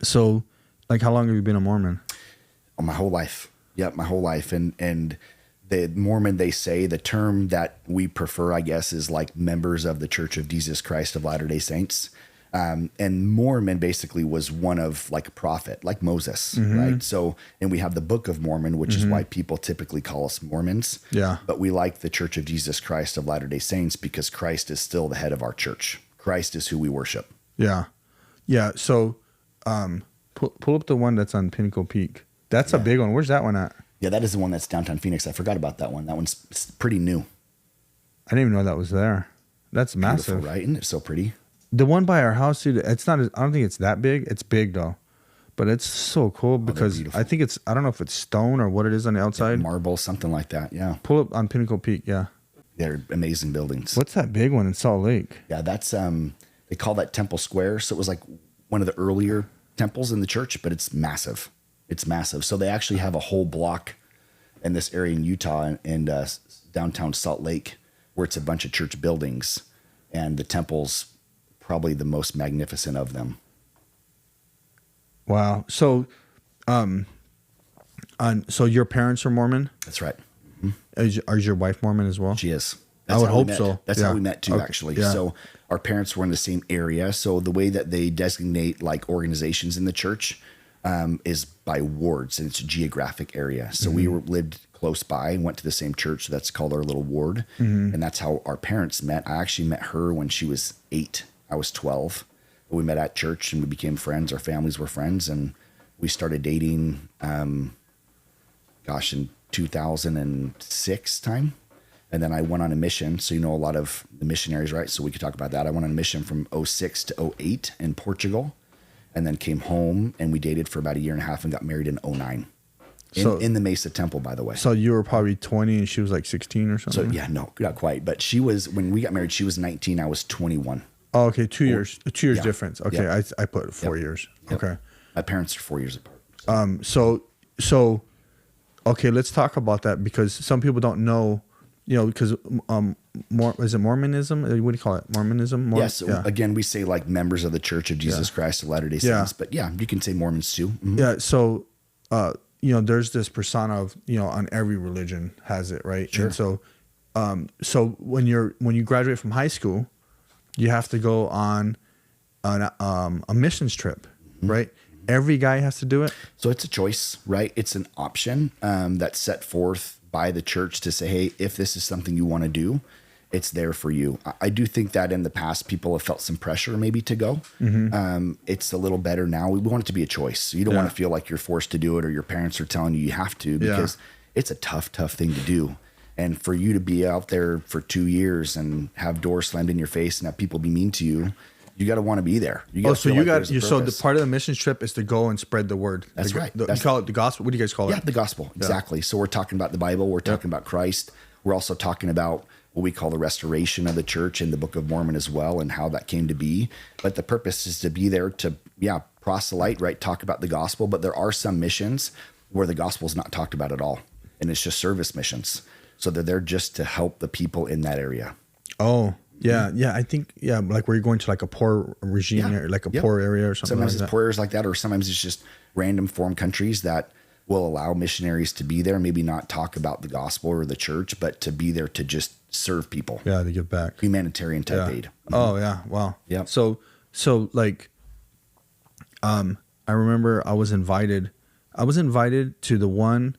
So like how long have you been a Mormon? Oh, my whole life. Yep, my whole life. And the Mormon, they say the term that we prefer, I guess, is like members of the Church of Jesus Christ of Latter-day Saints. And Mormon basically was one of like a prophet, like Moses, right? So, and we have the Book of Mormon, which is why people typically call us Mormons. Yeah. But we like the Church of Jesus Christ of Latter-day Saints because Christ is still the head of our church. Christ is who we worship. Yeah. Yeah. So pull up the one that's on Pinnacle Peak. That's a big one. Where's that one at? Yeah, that is the one that's downtown Phoenix. I forgot about that one. That one's pretty new. I didn't even know that was there. That's massive. Beautiful, right? Isn't it so pretty? The one by our house, dude, it's not, I don't think it's that big. It's big though. But it's so cool because I think it's, I don't know if it's stone or what it is on the outside. Marble, something like that. Yeah. Pull up on Pinnacle Peak. Yeah. They're amazing buildings. What's that big one in Salt Lake? Yeah, that's, they call that Temple Square. So it was like one of the earlier temples in the church, but it's massive. It's massive. So they actually have a whole block in this area in Utah and downtown Salt Lake where it's a bunch of church buildings, and the temple's probably the most magnificent of them. Wow. So, so your parents are Mormon? That's right. Is your wife Mormon as well? She is. I would hope so. That's how we met too, Okay. actually. Yeah. So our parents were in the same area. So the way that they designate like organizations in the church is by wards, and it's a geographic area. So we lived close by and went to the same church. So that's called our little ward. And that's how our parents met. I actually met her when she was 8. I was 12. We met at church and we became friends. Our families were friends, and we started dating, in 2006 time. And then I went on a mission. So, you know, a lot of the missionaries, right? So we could talk about that. I went on a mission from 06 to 08 in Portugal, and then came home, and we dated for about a year and a half and got married in 09 in the Mesa Temple, by the way. So you were probably 20 and she was like 16 or something? So yeah, no, not quite. But she was, when we got married, she was 19. I was 21. Oh, okay. 2 years difference. Okay. Yep. I put 4 years. Yep. Okay. My parents are 4 years apart. So, okay, let's talk about that because some people don't know, you know, because is it Mormonism? What do you call it? Mormonism? Yes. Again, we say like members of the Church of Jesus Christ of Latter-day Saints, but yeah, you can say Mormons too. Mm-hmm. Yeah. So, you know, there's this persona of, you know, on every religion has it, right? Sure. And so when you graduate from high school, you have to go on a missions trip, right? Every guy has to do it. So it's a choice, right? It's an option that's set forth by the church to say, hey, if this is something you want to do, it's there for you. I do think that in the past, people have felt some pressure maybe to go. It's a little better now. We want it to be a choice. So you don't want to feel like you're forced to do it or your parents are telling you have to, because it's a tough thing to do. And for you to be out there for 2 years and have doors slammed in your face and have people be mean to you, You got to want to be there. So the part of the missions trip is to go and spread the word. That's right. You call it the gospel. What do you guys call it? Yeah, the gospel. Exactly. So we're talking about the Bible. We're talking about Christ. We're also talking about what we call the restoration of the church in the Book of Mormon as well, and how that came to be. But the purpose is to be there to, proselyte, right? Talk about the gospel. But there are some missions where the gospel is not talked about at all, and it's just service missions. So they're there just to help the people in that area. Oh, yeah. Yeah. I think, like where you're going to like a poor regime, or like a poor area or something. Sometimes like it's poor areas like that, or sometimes it's just random foreign countries that will allow missionaries to be there, maybe not talk about the gospel or the church, but to be there to just serve people. Yeah, to give back. Humanitarian type aid. Mm-hmm. Oh, yeah. Wow. Yeah. So like, I remember I was invited to the one,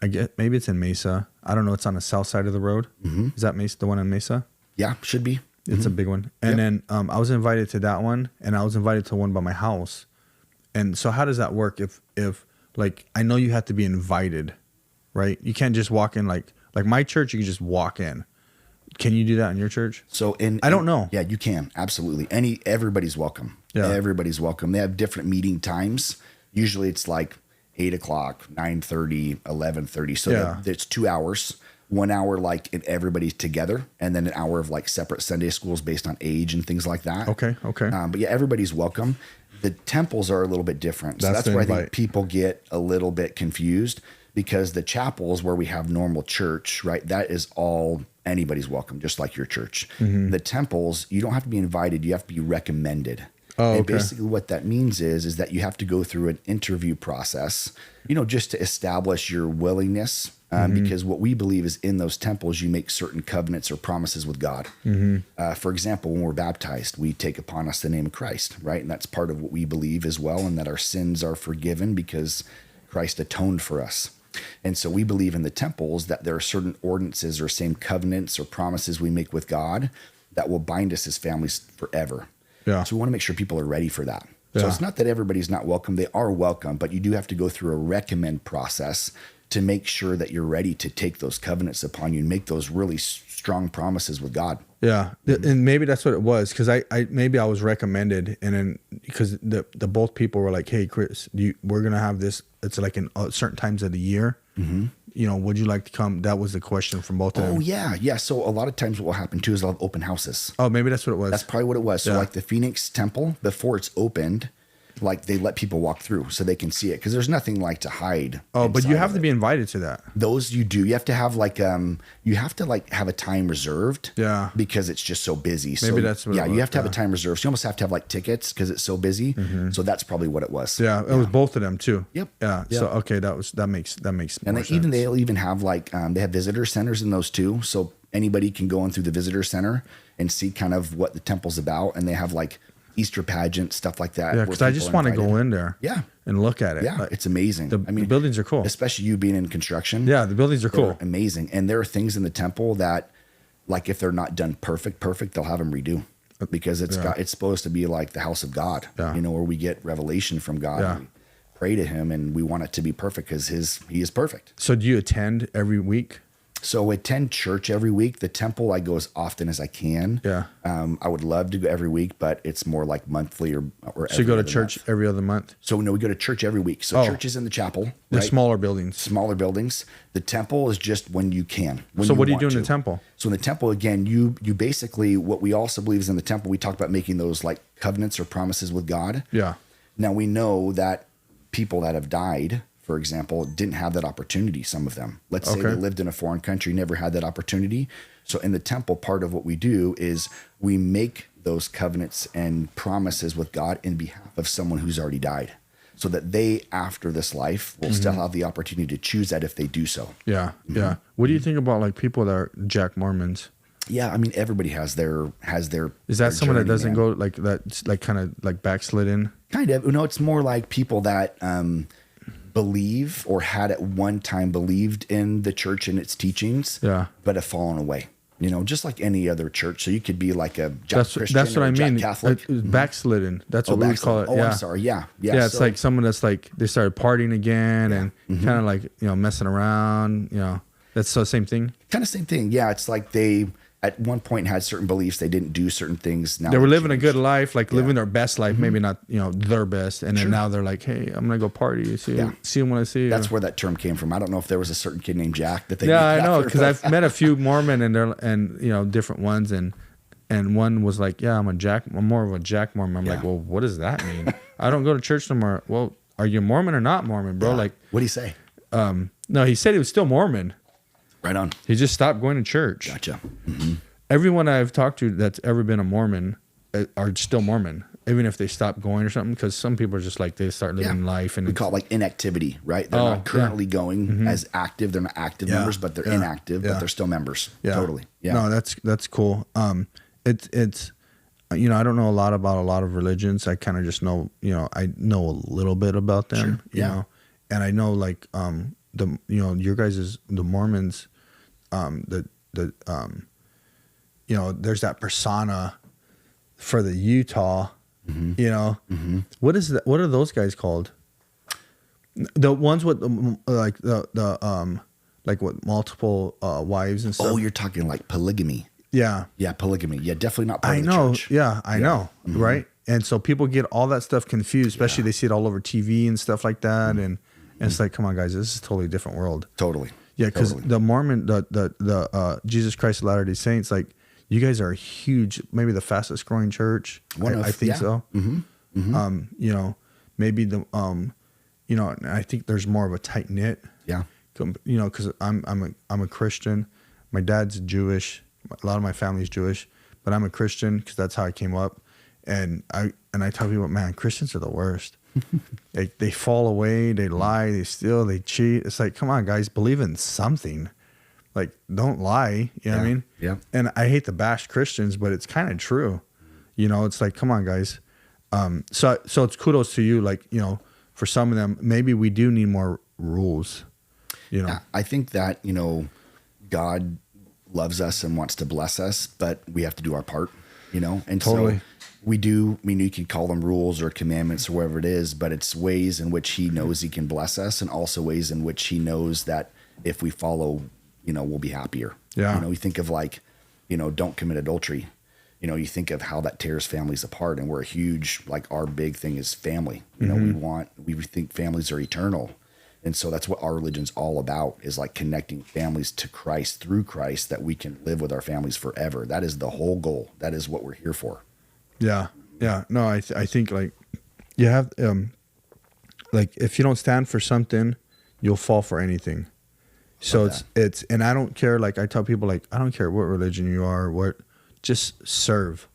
I get, maybe it's in Mesa. I don't know. It's on the south side of the road. Mm-hmm. Is that Mesa, the one in Mesa? Yeah, should be. It's a big one. And then I was invited to that one, and I was invited to one by my house. And so how does that work? If like, I know you have to be invited, right? You can't just walk in like my church, you can just walk in. Can you do that in your church? So I don't know. Yeah, you can. Absolutely. Everybody's welcome. Yeah. Everybody's welcome. They have different meeting times. Usually it's like 8 o'clock, 9:30, 11:30. So it's 2 hours. 1 hour like everybody's together, and then an hour of like separate Sunday schools based on age and things like that. Okay. But yeah, everybody's welcome. The temples are a little bit different. So that's where I think people get a little bit confused, because the chapels where we have normal church, right? That is all anybody's welcome, just like your church. Mm-hmm. The temples, you don't have to be invited. You have to be recommended. Oh, and basically what that means is that you have to go through an interview process, just to establish your willingness. Because what we believe is in those temples, you make certain covenants or promises with God. Mm-hmm. For example, when we're baptized, we take upon us the name of Christ, right? And that's part of what we believe as well, and that our sins are forgiven because Christ atoned for us. And so we believe in the temples that there are certain ordinances or same covenants or promises we make with God that will bind us as families forever. Yeah. So we want to make sure people are ready for that. Yeah. So it's not that everybody's not welcome. They are welcome, but you do have to go through a recommend process to make sure that you're ready to take those covenants upon you and make those really strong promises with God. Yeah. Mm-hmm. And maybe that's what it was. Cause I was recommended, and then because the both people were like, hey, Chris, we're going to have this. It's like in certain times of the year, mm-hmm. Would you like to come? That was the question from both of them. Oh yeah. Yeah. So a lot of times what will happen too is they'll have open houses. Oh, maybe that's what it was. That's probably what it was. So like the Phoenix Temple, before it's opened, like they let people walk through so they can see it, because there's nothing like to hide. Oh, but you have to be invited to that. Those you do. You have to have have a time reserved. Yeah. Because it's just so busy. So, maybe that's what you have to have a time reserved. So you almost have to have like tickets because it's so busy. Mm-hmm. So that's probably what it was. Yeah, it was both of them too. Yep. Yeah. Yep. So okay, that makes and more sense. They'll even have like they have visitor centers in those too. So anybody can go in through the visitor center and see kind of what the temple's about, and they have like Easter pageant, stuff like that. Yeah, because I just want to go in there and look at it. Yeah, it's amazing. The buildings are cool. Especially you being in construction. Yeah, the buildings are cool. Amazing. And there are things in the temple that, like if they're not done perfect, they'll have them redo. Because it's supposed to be like the house of God, where we get revelation from God. Yeah. And we pray to him, and we want it to be perfect because he is perfect. So do you attend every week? So I attend church every week. The temple, I go as often as I can. Yeah. I would love to go every week, but it's more like monthly or so you go to church every other month? So no, we go to church every week. So church is in the chapel. The smaller buildings. Smaller buildings. The temple is just when you can. So what do you do in the temple? So in the temple, again, you basically, what we also believe is in the temple, we talk about making those like covenants or promises with God. Yeah. Now we know that people that have died, for example, didn't have that opportunity, some of them. Let's say they lived in a foreign country, never had that opportunity. So in the temple, part of what we do is we make those covenants and promises with God in behalf of someone who's already died, so that they, after this life, will still have the opportunity to choose that if they do so. Yeah, yeah. What do you think about like people that are Jack Mormons? Yeah, I mean, everybody has their. Is that someone that doesn't go like that's like kind of like backslidden? Kind of. No, it's more like people that believe or had at one time believed in the church and its teachings, but have fallen away. Just like any other church. So you could be like a Jack Christian. That's what I mean. Catholic. Backslidden. That's what we call it. Oh, I'm sorry. Yeah. Yeah. It's like someone that's like they started partying again and kind of like messing around. That's the same thing. Kind of same thing. Yeah. It's like they at one point had certain beliefs. They didn't do certain things. Now they were living a good life, like living their best life, maybe not, their best. And then now they're like, hey, I'm going to go party. See them when I see you. That's where that term came from. I don't know if there was a certain kid named Jack that they I know, because I've met a few Mormon and different ones. And one was like, yeah, I'm more of a Jack Mormon. I'm like, well, what does that mean? I don't go to church no more. Well, are you Mormon or not Mormon, bro? Like, what do you say? No, he said he was still Mormon. Right on. He just stopped going to church. Gotcha. Mm-hmm. Everyone I've talked to that's ever been a Mormon are still Mormon, even if they stop going or something, because some people are just like, they start living life. And we call it like inactivity, right? They're not currently going as active. They're not active members, but they're inactive, but they're still members. Yeah. Totally. Yeah. No, that's cool. It's I don't know a lot about a lot of religions. I kind of just know, I know a little bit about them, you know, and I know like, your guys' the Mormons, there's that persona for the Utah, what is that? What are those guys called? The ones with like like what multiple wives and stuff. Oh, you're talking like polygamy. Yeah. Yeah, polygamy. Yeah, definitely not part of the church. Yeah, I know. Right. And so people get all that stuff confused, especially they see it all over TV and stuff like that. And it's like, come on, guys, this is a totally different world. Totally. Yeah, because the Mormon, the Jesus Christ of Latter-day Saints, like, you guys are a huge, maybe the fastest growing church. I think so. Mm-hmm. Mm-hmm. Maybe and I think there's more of a tight knit. Yeah. Because I'm a Christian. My dad's Jewish. A lot of my family's Jewish, but I'm a Christian because that's how I came up. And I tell people, man, Christians are the worst. They fall away, they lie, they steal, they cheat. It's like, come on, guys, believe in something. Like, don't lie. You know what I mean? Yeah. And I hate to bash Christians, but it's kind of true. It's like, come on, guys. So it's kudos to you. Like, for some of them, maybe we do need more rules. Yeah, I think that, God loves us and wants to bless us, but we have to do our part, and totally. So you could call them rules or commandments or whatever it is, but it's ways in which he knows he can bless us, and also ways in which he knows that if we follow, we'll be happier. Yeah. You think of like, don't commit adultery. You think of how that tears families apart, and we're a huge, like, our big thing is family. We think families are eternal. And so that's what our religion's all about, is like connecting families to Christ through Christ, that we can live with our families forever. That is the whole goal. That is what we're here for. Yeah. Yeah. No, I think like you have, like, if you don't stand for something, you'll fall for anything. So it's, and I don't care. Like, I tell people, like, I don't care what religion you are, just serve.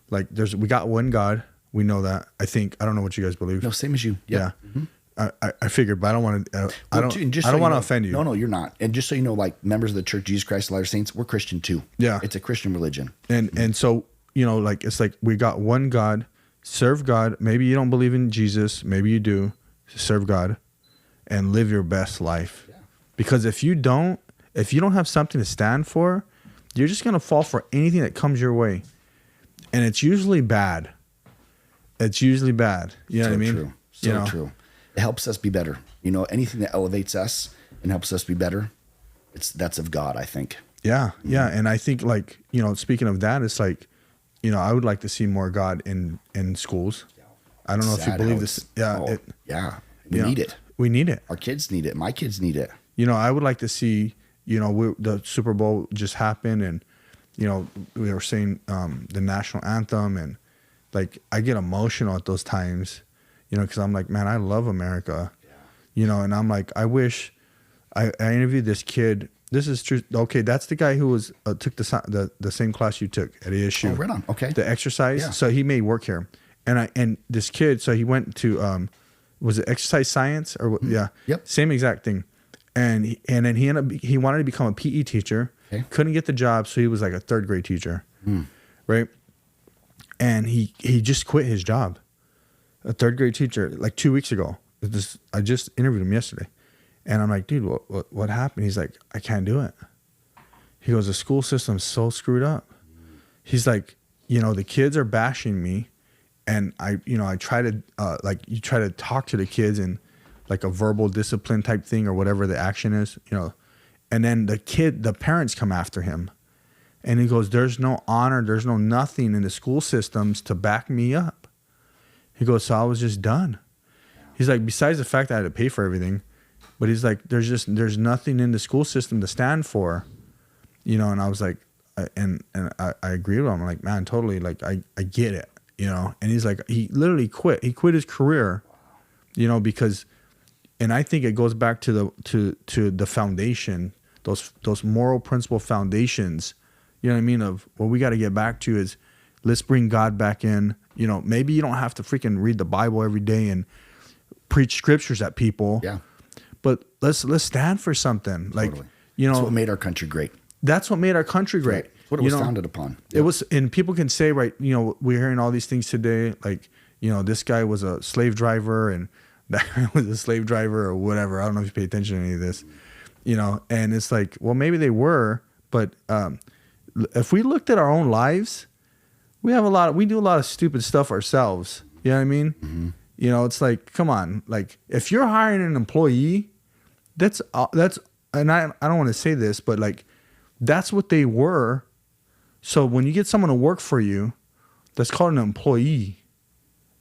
Like, we got one God. We know that. I don't know what you guys believe. No, same as you. Yeah. Mm-hmm. I figured, but I don't want to. I don't want to offend you. No, you're not. And just so you know, like, members of the Church Jesus Christ of Latter-day Saints, we're Christian too. Yeah, it's a Christian religion. And so like, it's like we got one God. Serve God. Maybe you don't believe in Jesus. Maybe you do. Serve God, and live your best life. Yeah. Because if you don't have something to stand for, you're just gonna fall for anything that comes your way, and it's usually bad. It's usually bad. You know what I mean? True. So true. It helps us be better. Anything that elevates us and helps us be better, that's of God, I think. Yeah. Mm-hmm. Yeah. And I think, like, speaking of that, it's like, I would like to see more God in schools. I don't know if you believe this. Yeah. We need it. We need it. Our kids need it. My kids need it. I would like to see, the Super Bowl just happened, and, we were saying the national anthem, and, like, I get emotional at those times. Because I'm like, man, I love America, and I'm like, I wish I interviewed this kid. This is true. Okay, that's the guy who was took the same class you took at ASU. Oh, right on. Okay. The exercise. Yeah. So he may work here, and this kid. So he went to was it exercise science or mm-hmm. Yeah. Yep. Same exact thing, and then he wanted to become a PE teacher. Okay. Couldn't get the job, so he was like a third grade teacher, right? And he just quit his job. A third grade teacher, like 2 weeks ago. I just interviewed him yesterday. And I'm like, dude, what happened? He's like, I can't do it. He goes, the school system's so screwed up. He's like, the kids are bashing me. And I try to, you try to talk to the kids in like a verbal discipline type thing or whatever the action is, And then the parents come after him. And he goes, there's no honor, there's no nothing in the school systems to back me up. He goes, so I was just done. He's like, besides the fact that I had to pay for everything, but he's like, there's nothing in the school system to stand for, you know. And I was like, I agree with him. I'm like, man, totally. Like, I get it, you know. And he's like, he literally quit. He quit his career, you know, because, and I think it goes back to the foundation, those moral principle foundations, you know what I mean? Of what we got to get back to is, let's bring God back in. You know, maybe you don't have to freaking read the Bible every day and preach scriptures at people. Yeah. But let's stand for something. Like, totally. You know, that's what made our country great. That's what made our country great. Right. What it was founded upon. Yep. It was, and people can say, right, you know, we're hearing all these things today, like, you know, this guy was a slave driver and that guy was a slave driver or whatever. I don't know if you pay attention to any of this, you know, and it's like, well, maybe they were, but if we looked at our own lives, we do a lot of stupid stuff ourselves. You know what I mean? Mm-hmm. You know, it's like, come on, like if you're hiring an employee, that's, and I don't want to say this, but like, that's what they were. So when you get someone to work for you, that's called an employee,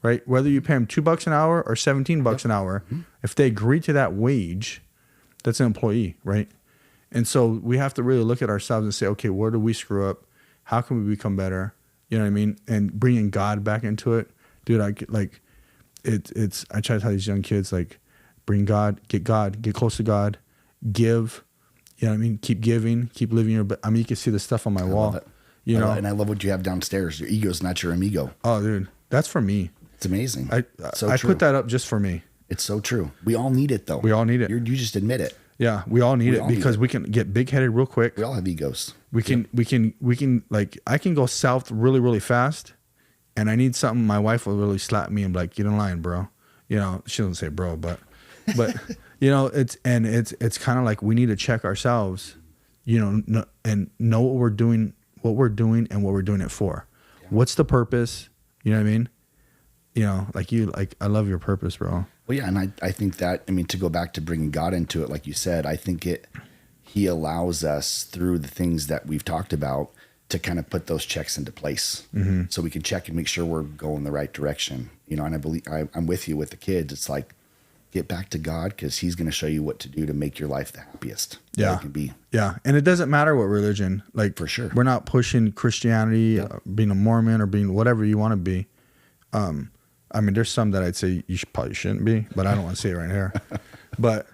right? Whether you pay them $2 an hour or $17 an hour, mm-hmm. if they agree to that wage, that's an employee, right? And so we have to really look at ourselves and say, okay, where do we screw up? How can we become better? You know what I mean? And bringing God back into it, dude. I try to tell these young kids, like, bring God, get close to God, give. You know what I mean? Keep giving, keep living your. I mean, you can see the stuff on my wall. Love it. You know, and I love what you have downstairs. Your ego is not your amigo. Oh, dude, that's for me. It's amazing. I put that up just for me. It's so true. We all need it, though. We all need it. You just admit it. Yeah, we all need it because we can get big headed real quick. We all have egos. We can like, I can go south really, really fast, and I need something. My wife will really slap me and be like, "Get in line, bro." You know, she doesn't say bro, but you know, it's kind of like we need to check ourselves, you know, and know what we're doing and what we're doing it for. Yeah. What's the purpose? You know what I mean? You know, I love your purpose, bro. Well, yeah, and I think that, I mean, to go back to bringing God into it, like you said, I think he allows us through the things that we've talked about to kind of put those checks into place, mm-hmm. so we can check and make sure we're going the right direction. You know, and I believe I'm with you with the kids. It's like, get back to God because he's going to show you what to do to make your life the happiest that it can be. Yeah. And it doesn't matter what religion, like, for sure, we're not pushing Christianity, being a Mormon or being whatever you want to be. I mean, there's some that I'd say you probably shouldn't be, but I don't want to say it right here. But,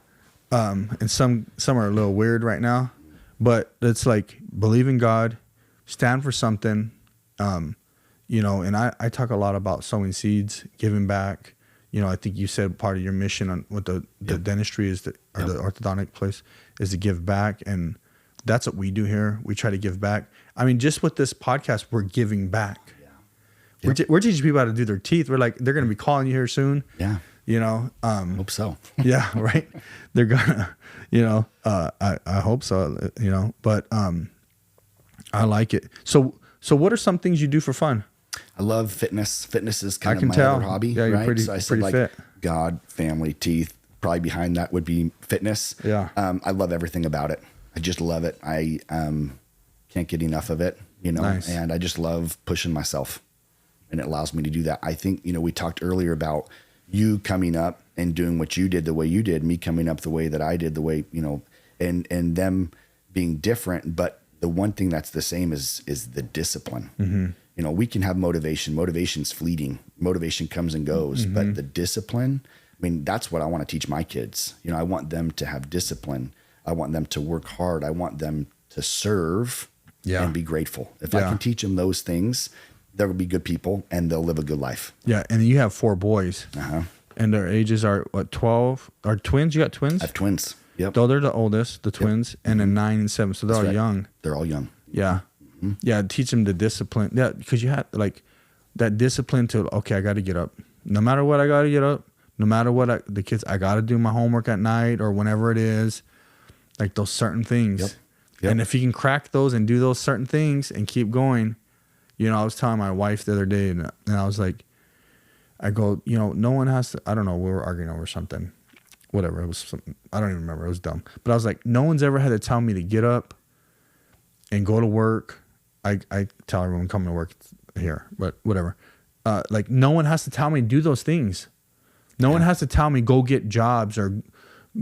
and some are a little weird right now, but it's like, believe in God, stand for something. You know, and I talk a lot about sowing seeds, giving back. You know, I think you said part of your mission with the dentistry is the orthodontic place is to give back. And that's what we do here. We try to give back. I mean, just with this podcast, we're giving back. We're teaching people how to do their teeth. We're like, they're going to be calling you here soon. Yeah. You know, hope so. Yeah. Right. They're gonna, you know, I hope so, you know, but, I like it. So what are some things you do for fun? I love fitness. Fitness is kind of my other hobby. Yeah. You're right? pretty, so I said, like, fit. God, family, teeth, probably behind that would be fitness. Yeah. I love everything about it. I just love it. I, can't get enough of it, you know, nice. And I just love pushing myself. And it allows me to do that. I think, you know, we talked earlier about you coming up and doing what you did the way you did, me coming up the way that I did, the way, you know, and them being different. But the one thing that's the same is the discipline. Mm-hmm. You know, we can have motivation. Motivation's fleeting. Motivation comes and goes. Mm-hmm. But the discipline, I mean, that's what I want to teach my kids. You know, I want them to have discipline. I want them to work hard. I want them to serve and be grateful. If I can teach them those things, they'll be good people and they'll live a good life. Yeah. And you have 4 boys. Uh-huh. And their ages are what, 12? Are twins? You got twins? I have twins. Yep. Though they're the oldest, the twins, and then 9 and 7. So they're all young. They're all young. Yeah. Mm-hmm. Yeah. Teach them the discipline. Yeah. Because you had like that discipline to, okay, I got to get up. No matter what, I got to get up. No matter what, I got to do my homework at night or whenever it is. Like those certain things. Yep. Yep. And if you can crack those and do those certain things and keep going. You know, I was telling my wife the other day, and I was like, I go, you know, no one has to, I don't know, we were arguing over something. Whatever, it was something, I don't even remember, it was dumb. But I was like, no one's ever had to tell me to get up and go to work I tell everyone come to work here, but whatever. Like no one has to tell me to do those things. No one has to tell me go get jobs or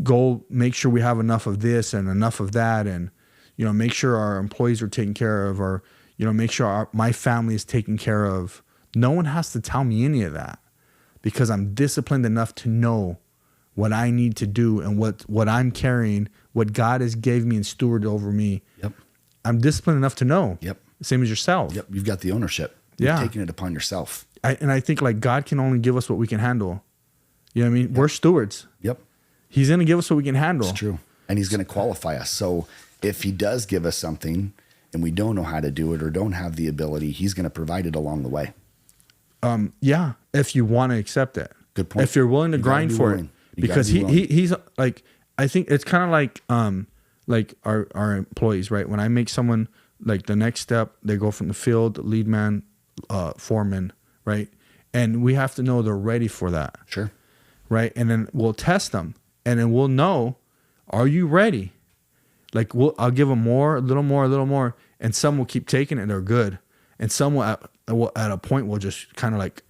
go make sure we have enough of this and enough of that, and make sure our employees are taken care of, or make sure my family is taken care of. No one has to tell me any of that, because I'm disciplined enough to know what I need to do and what I'm carrying, what God has gave me and stewarded over me. Yep. I'm disciplined enough to know. Yep. Same as yourself. Yep. You've got the ownership. You've taken it upon yourself. I think like God can only give us what we can handle. You know what I mean? Yep. We're stewards. Yep. He's going to give us what we can handle. It's true. And he's going to qualify us. So if he does give us something and we don't know how to do it or don't have the ability, he's going to provide it along the way. Yeah. If you want to accept it. Good point. If you're willing to grind for it. Because he's like, I think it's kind of like our employees, right? When I make someone like the next step, they go from the field, lead man, foreman, right? And we have to know they're ready for that. Sure. Right. And then we'll test them, and then we'll know, are you ready? Like I'll give them a little more. And some will keep taking it and they're good. And some will at a point will just kind of like,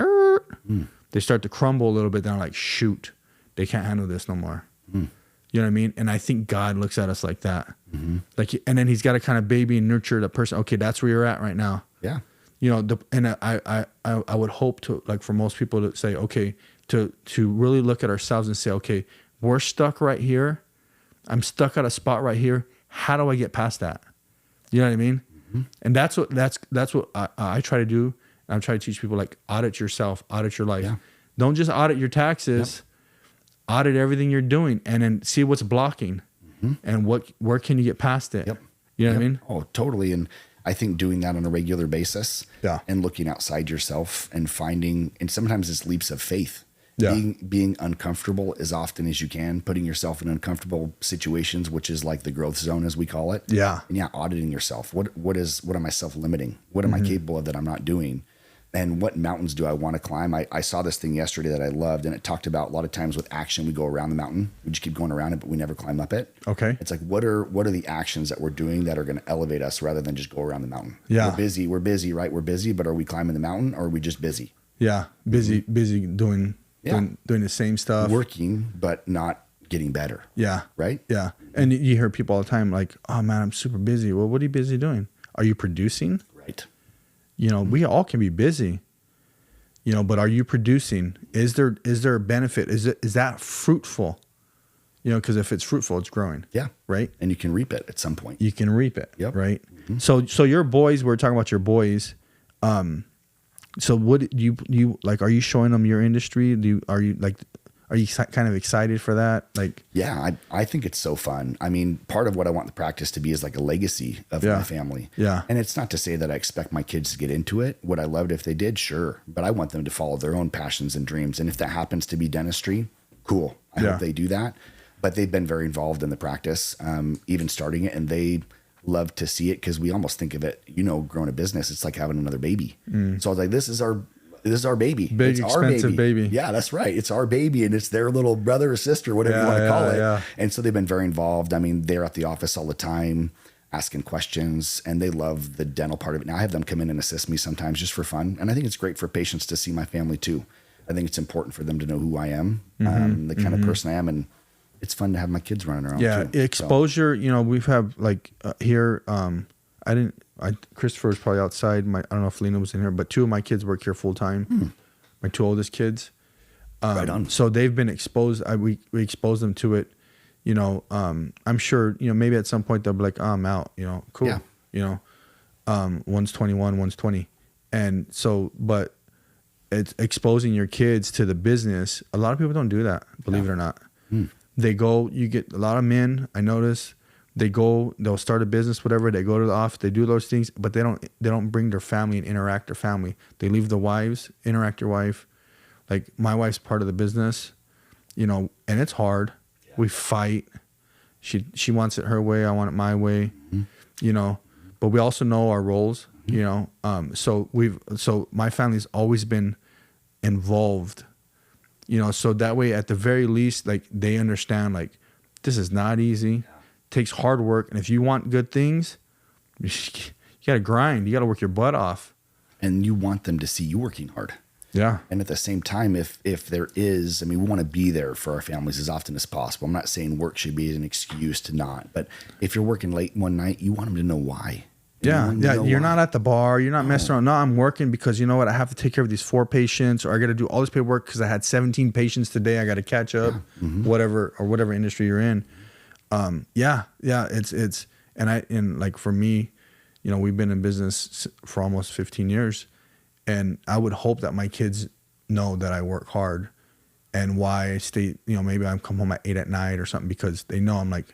they start to crumble a little bit. Then I'm like, shoot, they can't handle this no more. You know what I mean? And I think God looks at us like that. Mm-hmm. Like, and then he's got to kind of baby and nurture the person. Okay, that's where you're at right now. Yeah. And I would hope to, like, for most people to say, okay, to really look at ourselves and say, okay, we're stuck right here. I'm stuck at a spot right here. How do I get past that? You know what I mean? Mm-hmm. And that's what I try to do. I'm trying to teach people, like, audit yourself, audit your life. Yeah. Don't just audit your taxes. Yep. Audit everything you're doing, and then see what's blocking, and where can you get past it. Yep. You know what I mean? Oh, totally. And I think doing that on a regular basis, and looking outside yourself and finding, and sometimes it's leaps of faith. Yeah. Being uncomfortable as often as you can, putting yourself in uncomfortable situations, which is like the growth zone, as we call it. Yeah. And auditing yourself. What am I self-limiting? What am I capable of that I'm not doing? And what mountains do I want to climb? I saw this thing yesterday that I loved, and it talked about a lot of times with action, we go around the mountain. We just keep going around it, but we never climb up it. Okay. It's like, what are the actions that we're doing that are going to elevate us rather than just go around the mountain? Yeah. We're busy, right? We're busy, but are we climbing the mountain, or are we just busy? Yeah. Busy doing the same stuff. Working, but not getting better. Yeah. Right? Yeah. And you hear people all the time like, oh man, I'm super busy. Well, what are you busy doing? Are you producing? Right. We all can be busy. But are you producing? Is there a benefit? Is that fruitful? Because if it's fruitful, it's growing. Yeah. Right. And you can reap it at some point. You can reap it. Yep. Right. Mm-hmm. So your boys, we're talking about your boys. So what do you like? Are you showing them your industry? Are you kind of excited for that? Like, yeah, I think it's so fun. I mean, part of what I want the practice to be is like a legacy of my family. Yeah. And it's not to say that I expect my kids to get into it. Would I love it if they did? Sure. But I want them to follow their own passions and dreams. And if that happens to be dentistry, cool. I hope they do that. But they've been very involved in the practice, even starting it. And they love to see it, because we almost think of it, growing a business, it's like having another baby. So I was like, this is our baby. Big, it's expensive our baby. Yeah, that's right. It's our baby, and it's their little brother or sister, whatever you want to call it. Yeah. And so they've been very involved. I mean, they're at the office all the time asking questions, and they love the dental part of it. Now I have them come in and assist me sometimes just for fun. And I think it's great for patients to see my family too. I think it's important for them to know who I am, the kind of person I am. And it's fun to have my kids running around. Yeah. Too, exposure, we've had like here, Christopher was probably outside. I don't know if Lena was in here, but 2 of my kids work here full time. My 2 oldest kids. Right on. So they've been exposed. We expose them to it. I'm sure, maybe at some point they'll be like, oh, I'm out, cool. Yeah. One's 21, one's 20. And so, but it's exposing your kids to the business. A lot of people don't do that, believe it or not. They go, you get a lot of men, I notice, they'll start a business, whatever. They go to the office, they do those things, but they don't bring their family and interact their family. They leave the wives, interact your wife. Like, my wife's part of the business, and it's hard. Yeah. We fight. She wants it her way. I want it my way, but we also know our roles, so my family's always been involved, so that way, at the very least, like, they understand, like, this is not easy. Takes hard work, and if you want good things, you got to grind. You got to work your butt off. And you want them to see you working hard. Yeah. And at the same time, if there is, I mean, we want to be there for our families as often as possible. I'm not saying work should be an excuse to not, but if you're working late one night, you want them to know why. Yeah. You're not at the bar. You're not messing around. No, I'm working because you know what? I have to take care of these 4 patients, or I got to do all this paperwork because I had 17 patients today. I got to catch up, whatever industry you're in. It's and like for me, you know, we've been in business for almost 15 years. And I would hope that my kids know that I work hard and why I stay, you know, maybe I come home at 8 at night or something, because they know I'm like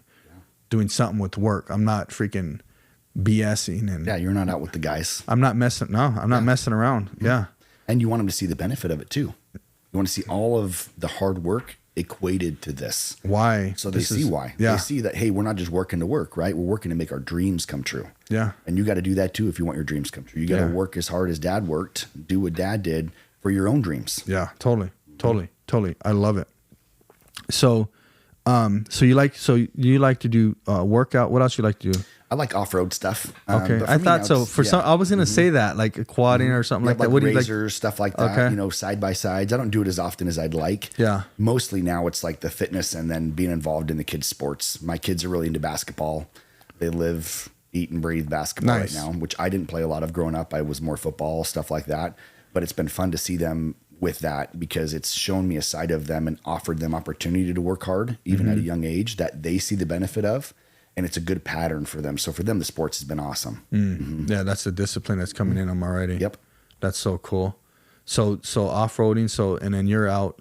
doing something with work. I'm not freaking BSing. And you're not out with the guys. I'm not messing around. Yeah. And you want them to see the benefit of it too. You want to see all of the hard work equated to this. Why? So they see why. Yeah. They see that, hey, we're not just working to work, right? We're working to make our dreams come true. Yeah. And you got to do that too if you want your dreams come true. You got to work as hard as Dad worked, do what Dad did for your own dreams. Yeah, totally. I love it. So you like to do workout. What else you like to do? I like off-road stuff. Okay, I thought so. For some, I was gonna say that, like quadding or something like that. What do you like? Razors, stuff like that. Okay. You know, side by sides. I don't do it as often as I'd like. Yeah. Mostly now it's like the fitness and then being involved in the kids' sports. My kids are really into basketball. They live, eat, and breathe basketball right now, which I didn't play a lot of growing up. I was more football, stuff like that. But it's been fun to see them with that, because it's shown me a side of them and offered them opportunity to work hard, even at a young age, that they see the benefit of. And it's a good pattern for them. So for them, the sports has been awesome. Yeah, that's the discipline that's coming in them already. Yep. That's so cool. So off-roading, and then you're out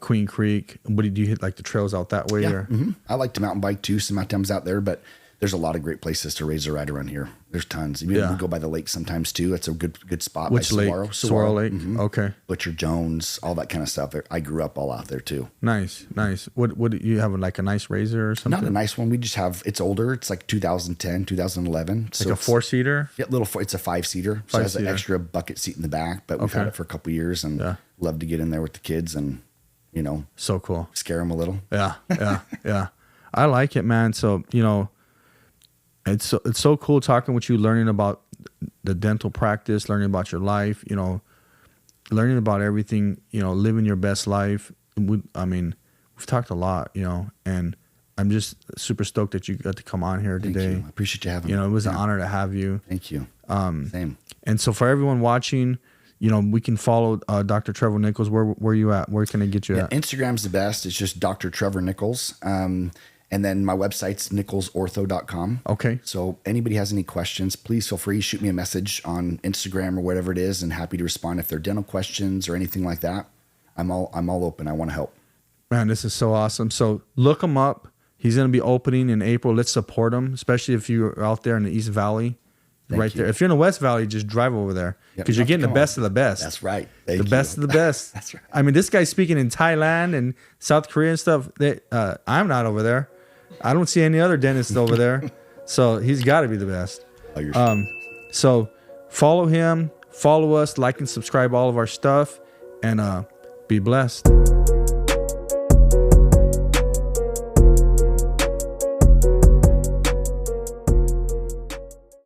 Queen Creek. What do you hit, like the trails out that way? Yeah. Or? I like to mountain bike too, sometimes out there, but there's a lot of great places to raise a ride around here. There's tons. We go by the lake sometimes too. It's a good spot. Which by lake? Saguaro Lake. Okay. Butcher Jones, all that kind of stuff. I grew up all out there too. Nice. What do you have, like a nice Razor or something? Not a nice one. We just have, it's older. It's like 2010, 2011. Like a 4-seater? Yeah, it's a 5-seater. So it has an extra bucket seat in the back, but we've had it for a couple of years and love to get in there with the kids and, you know, so cool. Scare them a little. Yeah. I like it, man. So, you know, it's so cool talking with you, learning about the dental practice, learning about your life, you know, learning about everything, you know, living your best life. We've talked a lot, you know, and I'm just super stoked that you got to come on here today. Thank you. I appreciate you having me. You know, it was an honor to have you. Thank you. Same. And so for everyone watching, you know, we can follow Dr. Trevor Nichols. Where you at? Where can I get you at? Instagram's the best. It's just Dr. Trevor Nichols. And then my website's nicholsortho.com. Okay. So anybody has any questions, please feel free to shoot me a message on Instagram or whatever it is, and happy to respond if they're dental questions or anything like that. I'm all open. I want to help. Man, this is so awesome. So look him up. He's going to be opening in April. Let's support him, especially if you're out there in the East Valley. Thank you. There. If you're in the West Valley, just drive over there because you're getting the best of the best. That's right. The best of the best. That's right. I mean, this guy's speaking in Thailand and South Korea and stuff. I'm not over there. I don't see any other dentists over there. So he's got to be the best. Oh, you're sure. So follow him, follow us, like and subscribe all of our stuff, and be blessed.